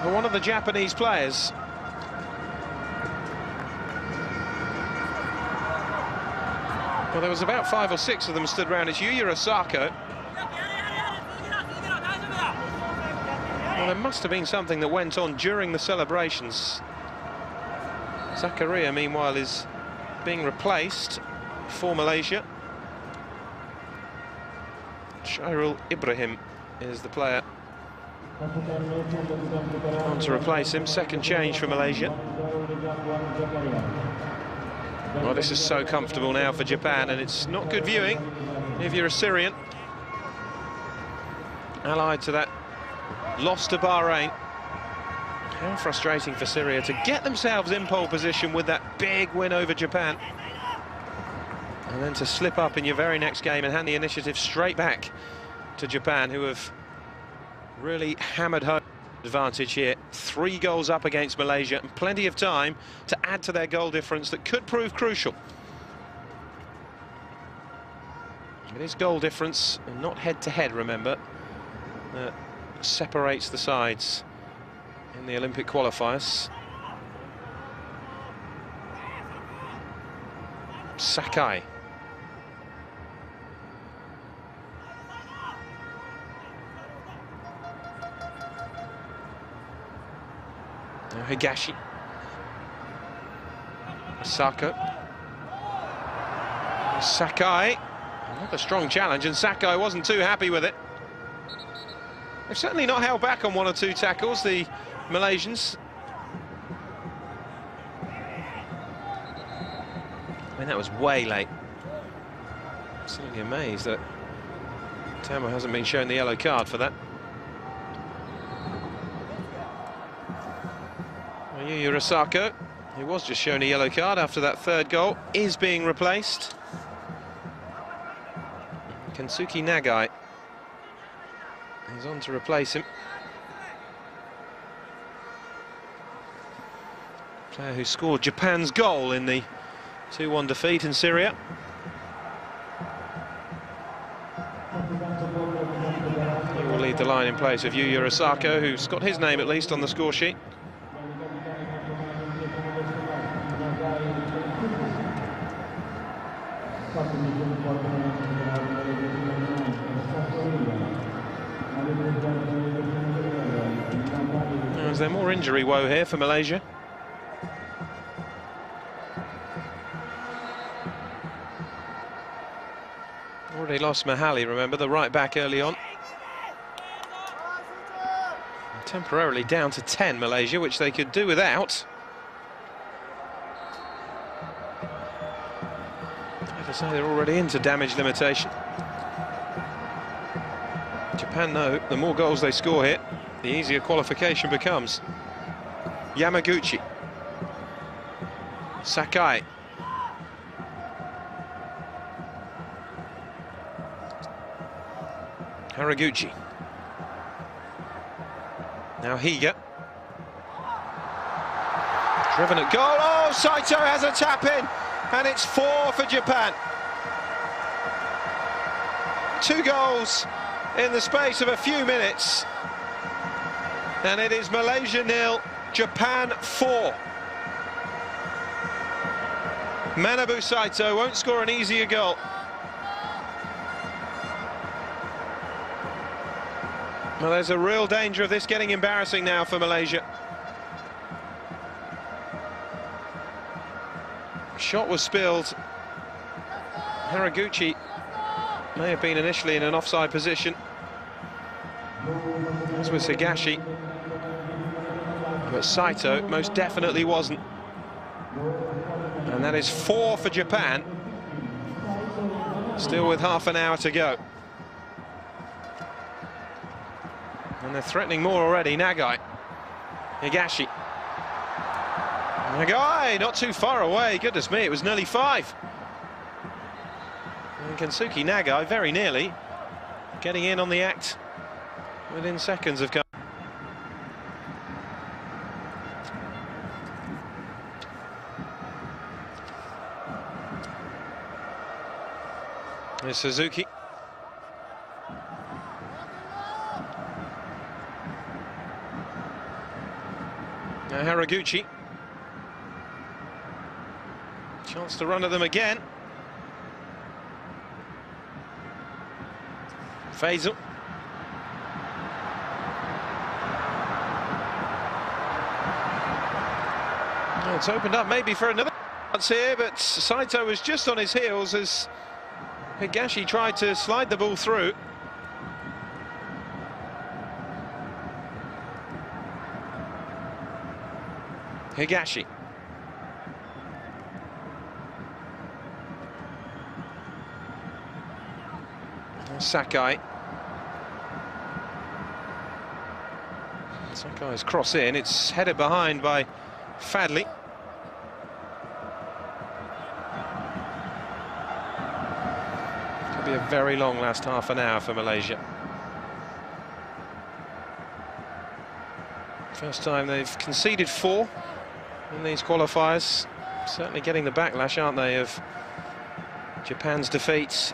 for one of the Japanese players. Well, there was about 5 or 6 of them stood around. It's Yuya Osako. Well, there must have been something that went on during the celebrations. Zakaria, meanwhile, is being replaced for Malaysia. Shairul Ibrahim is the player on to replace him. Second change for Malaysia. Well, this is so comfortable now for Japan, and it's not good viewing if you're a Syrian. Allied to that loss to Bahrain. How frustrating for Syria to get themselves in pole position with that big win over Japan, and then to slip up in your very next game and hand the initiative straight back to Japan, who have really hammered home advantage here. 3 goals up against Malaysia, and plenty of time to add to their goal difference that could prove crucial. It is goal difference and not head-to-head, remember, that separates the sides in the Olympic qualifiers. Sakai. Now Higashi. Sako. Sakai. Another strong challenge, and Sakai wasn't too happy with it. They've certainly not held back on 1 or 2 tackles, the Malaysians. I mean, that was way late. I'm certainly amazed that Tamo hasn't been shown the yellow card for that. Yu Rasako, who was just shown a yellow card after that 3rd goal, is being replaced. Kensuke Nagai is on to replace him. Player who scored Japan's goal in the 2-1 defeat in Syria. He will lead the line in place of Yu Rasako, who's got his name at least on the score sheet. Is there more injury woe here for Malaysia? Already lost Mahali, remember, the right back early on. Temporarily down to 10, Malaysia, which they could do without. I have to say they're already into damage limitation. Japan know the more goals they score here, the easier qualification becomes. Yamaguchi. Sakai. Haraguchi. Now Higa. Driven at goal. Oh, Saito has a tap in, and it's 4 for Japan. 2 goals in the space of a few minutes. And it is Malaysia 0, Japan 4. Manabu Saito won't score an easier goal. Well, there's a real danger of this getting embarrassing now for Malaysia. Shot was spilled. Haraguchi may have been initially in an offside position, as was Higashi. But Saito most definitely wasn't. And that is 4 for Japan. Still with half an hour to go. And they're threatening more already. Nagai. Higashi. Nagai, not too far away. Goodness me, it was nearly 5. And Kensuke Nagai very nearly getting in on the act within seconds of coming. Here's Suzuki. Now Haraguchi. Chance to run at them again. Faisal. Well, it's opened up maybe for another chance here, but Saito was just on his heels as Higashi tried to slide the ball through. Higashi. Sakai. Sakai's cross in, it's headed behind by Fadley. Could be a very long last half an hour for Malaysia. First time they've conceded 4 in these qualifiers. Certainly getting the backlash, aren't they, of Japan's defeats.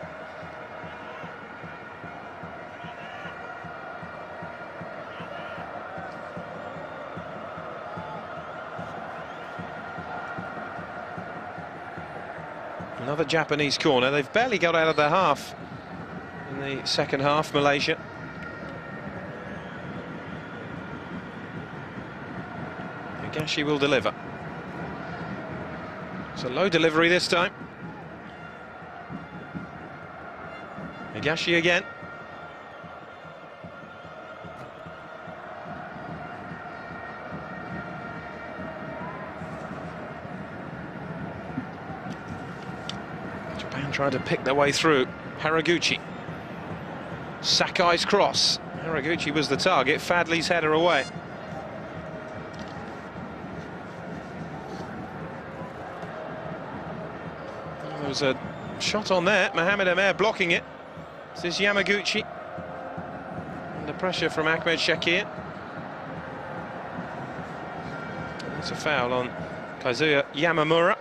Another Japanese corner. They've barely got out of their half in the second half, Malaysia. Higashi will deliver. It's a low delivery this time. Higashi again. Japan tried to pick their way through. Haraguchi. Sakai's cross. Haraguchi was the target. Fadley's header away. There was a shot on there. Mohamed Amer blocking it. This is Yamaguchi. Under pressure from Ahmed Shakir. It's a foul on Kazuya Yamamura.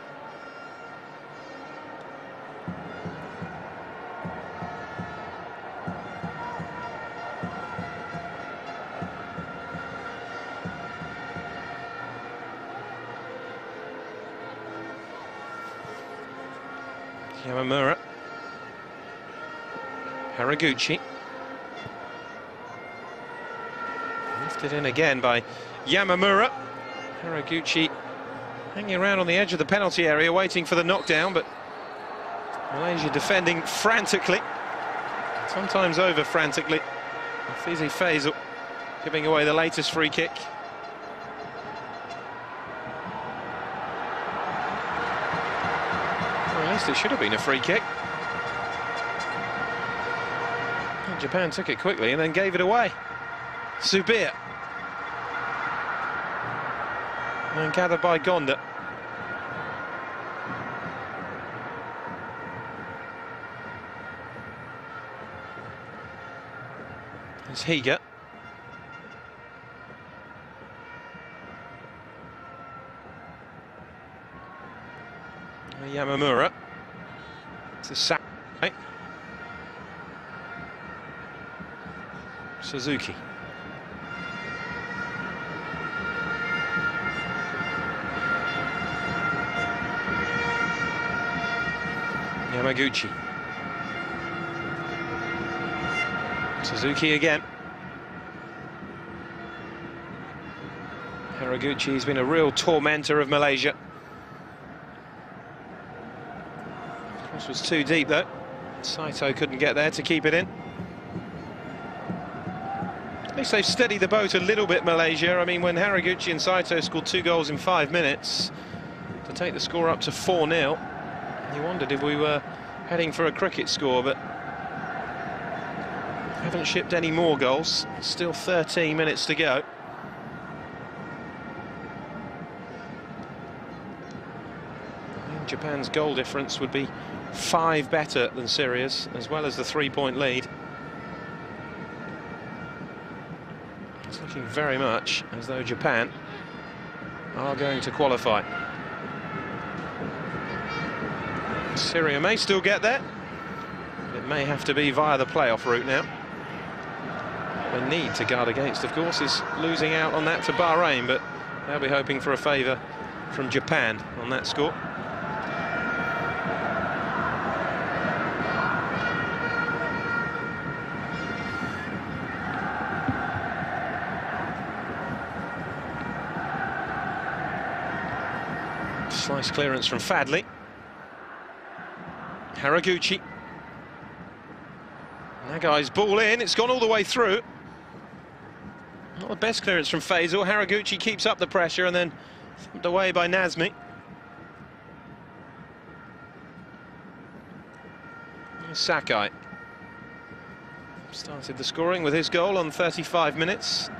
Yamamura. Haraguchi. Lifted in again by Yamamura. Haraguchi hanging around on the edge of the penalty area waiting for the knockdown, but Malaysia defending frantically, sometimes over frantically. Fizi Faisal giving away the latest free kick. At least it should have been a free kick. Japan took it quickly and then gave it away. Subir. And gathered by Gonda. It's Higa. Yamamura. To Sakai. Suzuki. Yamaguchi. Suzuki again. Haraguchi's been a real tormentor of Malaysia. This was too deep though. Saito couldn't get there to keep it in. At least they've steadied the boat a little bit, Malaysia. I mean, when Haraguchi and Saito scored 2 goals in 5 minutes to take the score up to 4-0, you wondered if we were heading for a cricket score, but haven't shipped any more goals. Still 13 minutes to go. Japan's goal difference would be 5 better than Syria's, as well as the 3-point lead. It's looking very much as though Japan are going to qualify. Syria may still get there. It may have to be via the playoff route now. They need to guard against, of course, is losing out on that to Bahrain, but they'll be hoping for a favour from Japan on that score. Slice clearance from Fadley. Haraguchi. Nagai's ball in, it's gone all the way through. Not the best clearance from Faisal. Haraguchi keeps up the pressure and then thumped away by Nazmi. Sakai started the scoring with his goal on 35 minutes.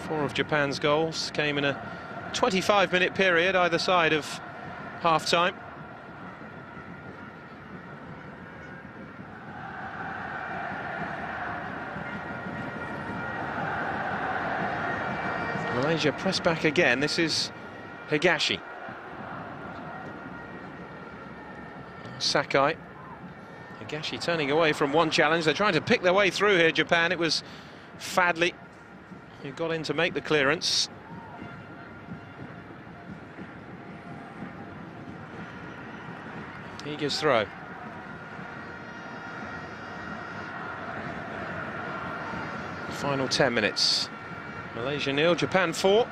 4 of Japan's goals came in a 25-minute period either side of half-time. Malaysia press back again. This is Higashi. Sakai. Higashi turning away from one challenge. They're trying to pick their way through here, Japan. It was Fadley who got in to make the clearance. Higa's throw. Final 10 minutes. Malaysia 0, Japan 4.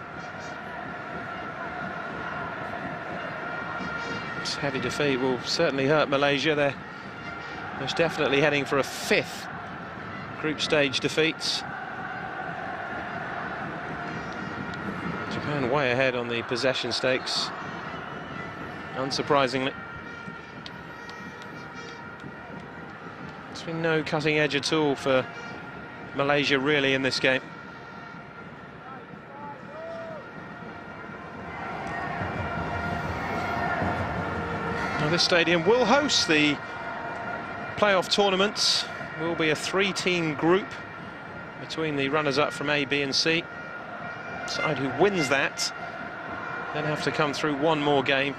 This heavy defeat will certainly hurt Malaysia. They're most definitely heading for a 5th group stage defeat. Japan way ahead on the possession stakes, unsurprisingly. There's been no cutting edge at all for Malaysia really in this game. Now this stadium will host the playoff tournament. Will be a 3-team group between the runners-up from A, B and C. Side who wins that then have to come through one more game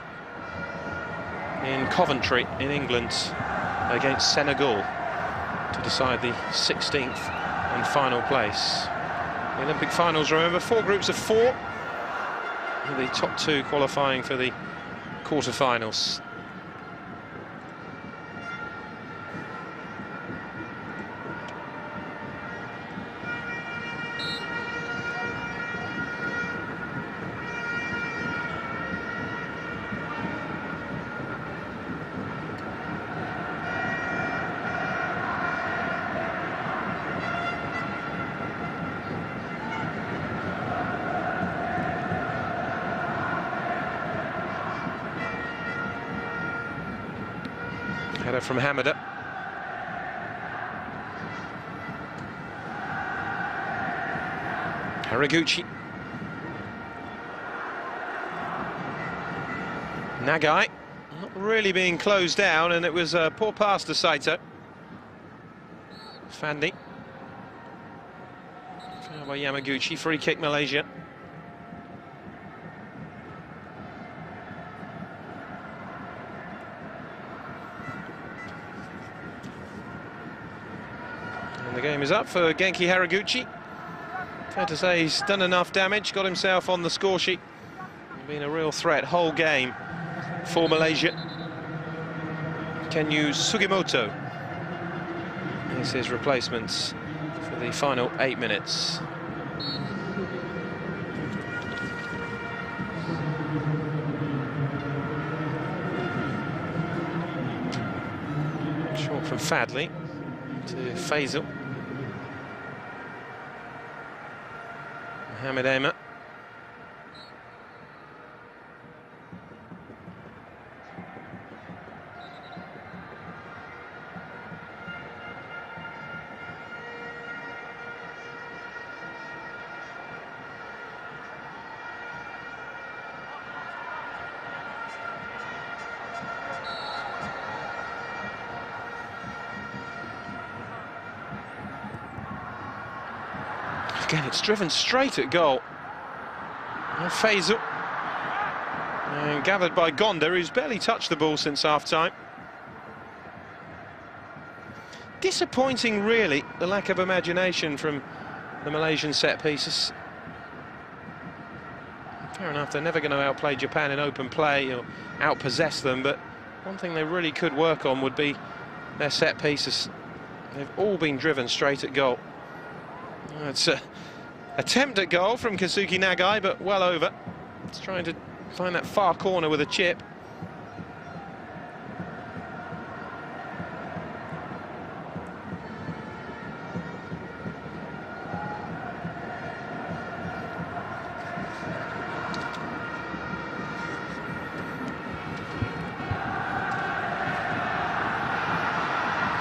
in Coventry in England against Senegal to decide the 16th and final place. The Olympic finals, remember, 4 groups of 4, with the top 2 qualifying for the quarter-finals. Header from Hamada. Haraguchi. Nagai. Not really being closed down, and it was a poor pass to Saito. Fandi. Foul by Yamaguchi. Free kick, Malaysia. The game is up for Genki Haraguchi. Fair to say he's done enough damage, got himself on the score sheet. Been a real threat whole game for Malaysia. Kenyu Sugimoto is his replacement for the final 8 minutes. Short from Fadley to Faisal. Mohamed Ema. Again, it's driven straight at goal. And Faisal. And gathered by Gonda, who's barely touched the ball since half-time. Disappointing, really, the lack of imagination from the Malaysian set pieces. Fair enough, they're never going to outplay Japan in open play or outpossess them, but one thing they really could work on would be their set pieces. They've all been driven straight at goal. It's a attempt at goal from Kazuki Nagai, but well over. It's trying to find that far corner with a chip.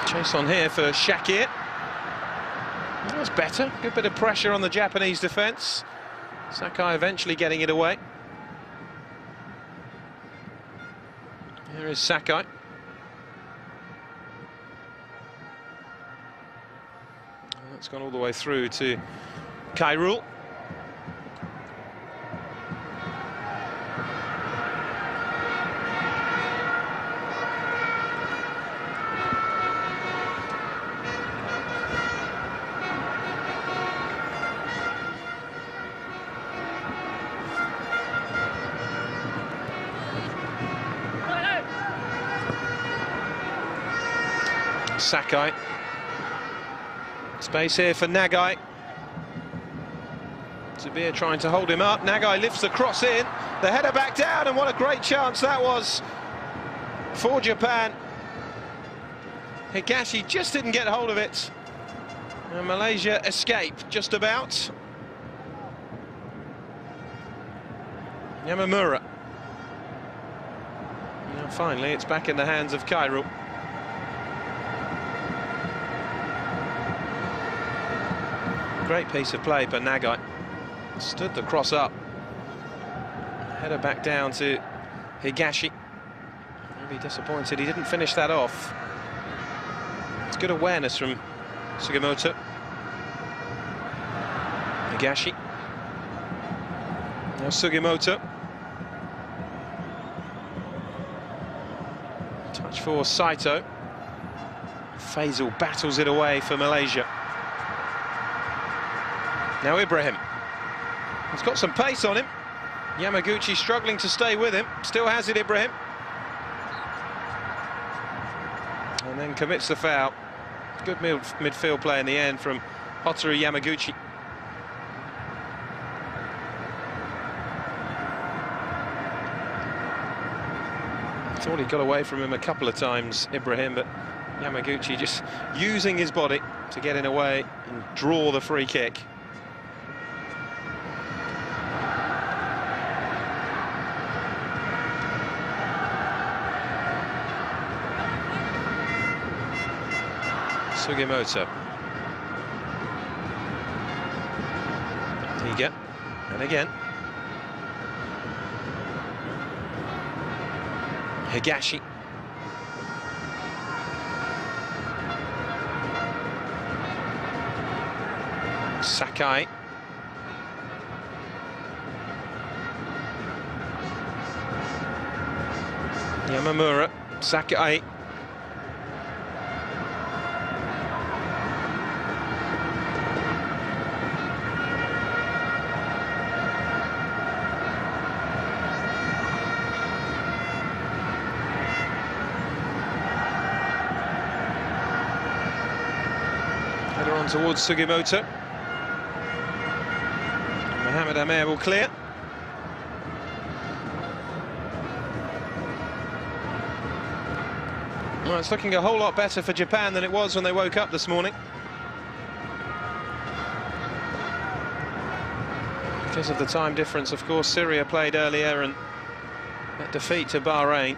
Chase on here for Shakir. That's better. Good bit of pressure on the Japanese defence. Sakai eventually getting it away. Here is Sakai. That's gone all the way through to Kairul. Sakai. Space here for Nagai. Zabir trying to hold him up. Nagai lifts the cross in. The header back down, and what a great chance that was for Japan. Higashi just didn't get hold of it. And Malaysia escape just about. Yamamura. Now finally it's back in the hands of Kairul. Great piece of play by Nagai. Stood the cross up. Header back down to Higashi. Maybe disappointed he didn't finish that off. It's good awareness from Sugimoto. Higashi. Now Sugimoto. Touch for Saito. Faisal battles it away for Malaysia. Now Ibrahim. He's got some pace on him. Yamaguchi struggling to stay with him. Still has it, Ibrahim. And then commits the foul. Good midfield play in the end from Hotaru Yamaguchi. Thought he got away from him a couple of times, Ibrahim, but Yamaguchi just using his body to get in away and draw the free kick. Sugimoto. Higa. And again. Higashi. Sakai. Yamamura. Sakai. Towards Sugimoto. Mohamed Amer will clear. Well, it's looking a whole lot better for Japan than it was when they woke up this morning. Because of the time difference, of course, Syria played earlier, and that defeat to Bahrain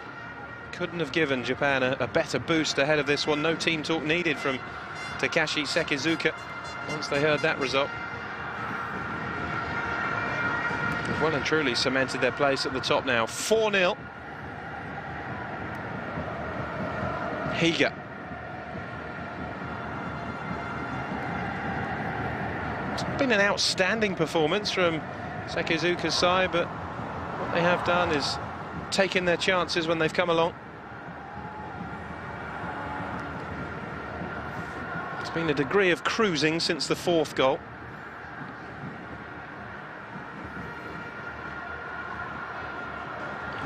couldn't have given Japan a better boost ahead of this one. No team talk needed from Takashi Sekizuka once they heard that result. They've well and truly cemented their place at the top now. 4-0. Higa. It's been an outstanding performance from Sekizuka's side, but what they have done is taken their chances when they've come along. Been a degree of cruising since the fourth goal.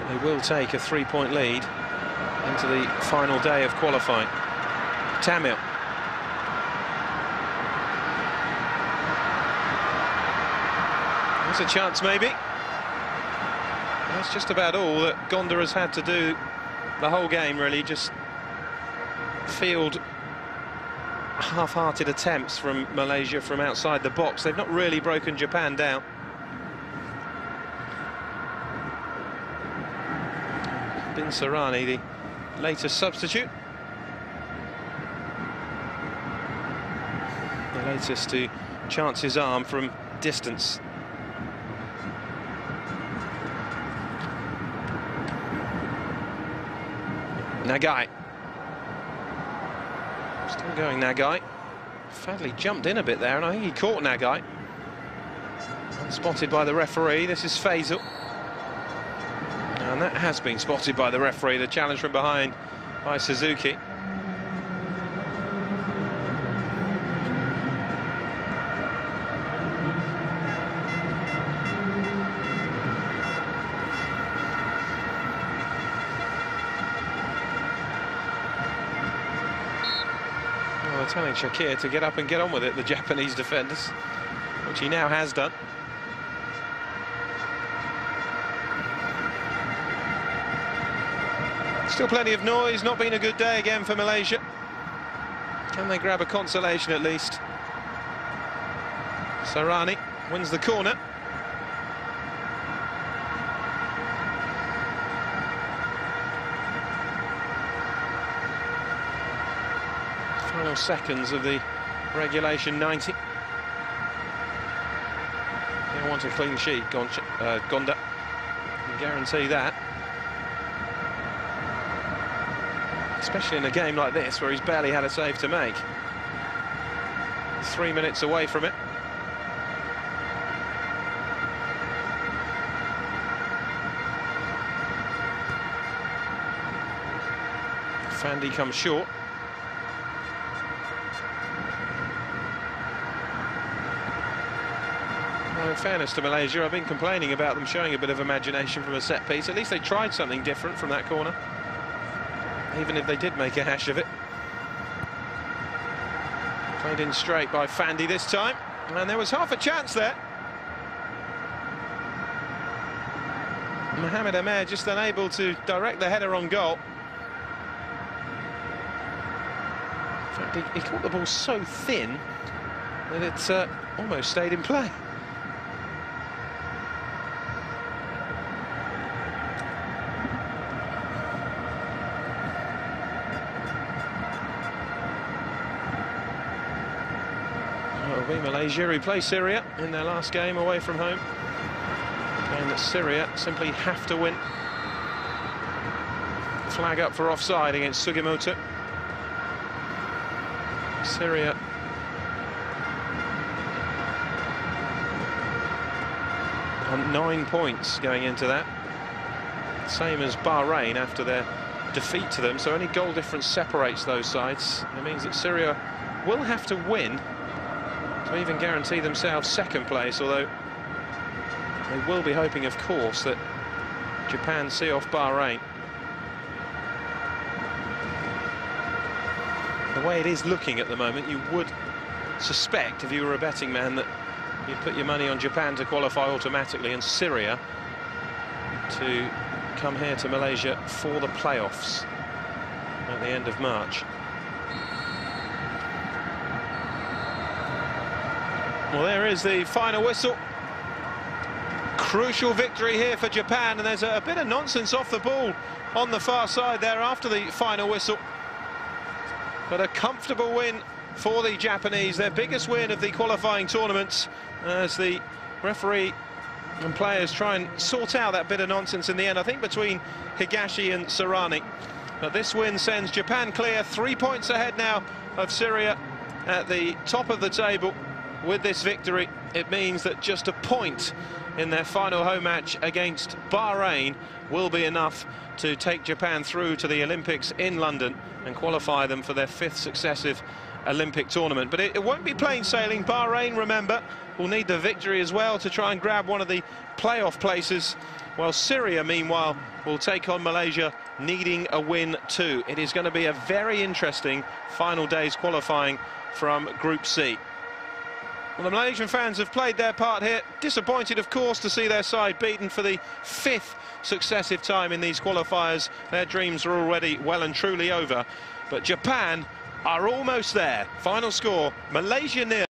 They will take a 3-point lead into the final day of qualifying. Tamil. There's a chance, maybe. That's just about all that Gonda has had to do the whole game, really. Just field half-hearted attempts from Malaysia from outside the box. They've not really broken Japan down. Bin Sarani, the latest substitute. The latest to chance his arm from distance. Nagai. Still going, Nagai. Fadley jumped in a bit there, and I think he caught Nagai. Unspotted by the referee. This is Faisal. And that has been spotted by the referee. The challenge from behind by Suzuki. Telling Shakir to get up and get on with it, the Japanese defenders, which he now has done. Still plenty of noise, not been a good day again for Malaysia. Can they grab a consolation at least? Sarani wins the corner. Final seconds of the regulation 90. They want a clean sheet, Gonda. Can guarantee that. Especially in a game like this where he's barely had a save to make. 3 minutes away from it. Fandi comes short. Well, in fairness to Malaysia, I've been complaining about them showing a bit of imagination from a set piece. At least they tried something different from that corner, even if they did make a hash of it. Played in straight by Fandi this time, and there was half a chance there. Mohamed Ahmed just unable to direct the header on goal. In fact, he caught the ball so thin that it almost stayed in play. Malaysia, who play Syria in their last game away from home. And that Syria simply have to win. Flag up for offside against Sugimoto. Syria on 9 points going into that. Same as Bahrain after their defeat to them, so only goal difference separates those sides. It means that Syria will have to win to even guarantee themselves second place, although they will be hoping, of course, that Japan see off Bahrain. The way it is looking at the moment, you would suspect, if you were a betting man, that you'd put your money on Japan to qualify automatically and Syria to come here to Malaysia for the playoffs at the end of March. Well, there is the final whistle. Crucial victory here for Japan, and there's a bit of nonsense off the ball on the far side there after the final whistle. But a comfortable win for the Japanese, their biggest win of the qualifying tournaments, as the referee and players try and sort out that bit of nonsense in the end, I think between Higashi and Sarani. But this win sends Japan clear, 3 points ahead now of Syria at the top of the table. With this victory, it means that just a point in their final home match against Bahrain will be enough to take Japan through to the Olympics in London and qualify them for their 5th successive Olympic tournament. But it won't be plain sailing. Bahrain, remember, will need the victory as well to try and grab one of the playoff places, while Syria, meanwhile, will take on Malaysia, needing a win too. It is going to be a very interesting final day's qualifying from Group C. Well, the Malaysian fans have played their part here. Disappointed, of course, to see their side beaten for the 5th successive time in these qualifiers. Their dreams are already well and truly over. But Japan are almost there. Final score, Malaysia 0,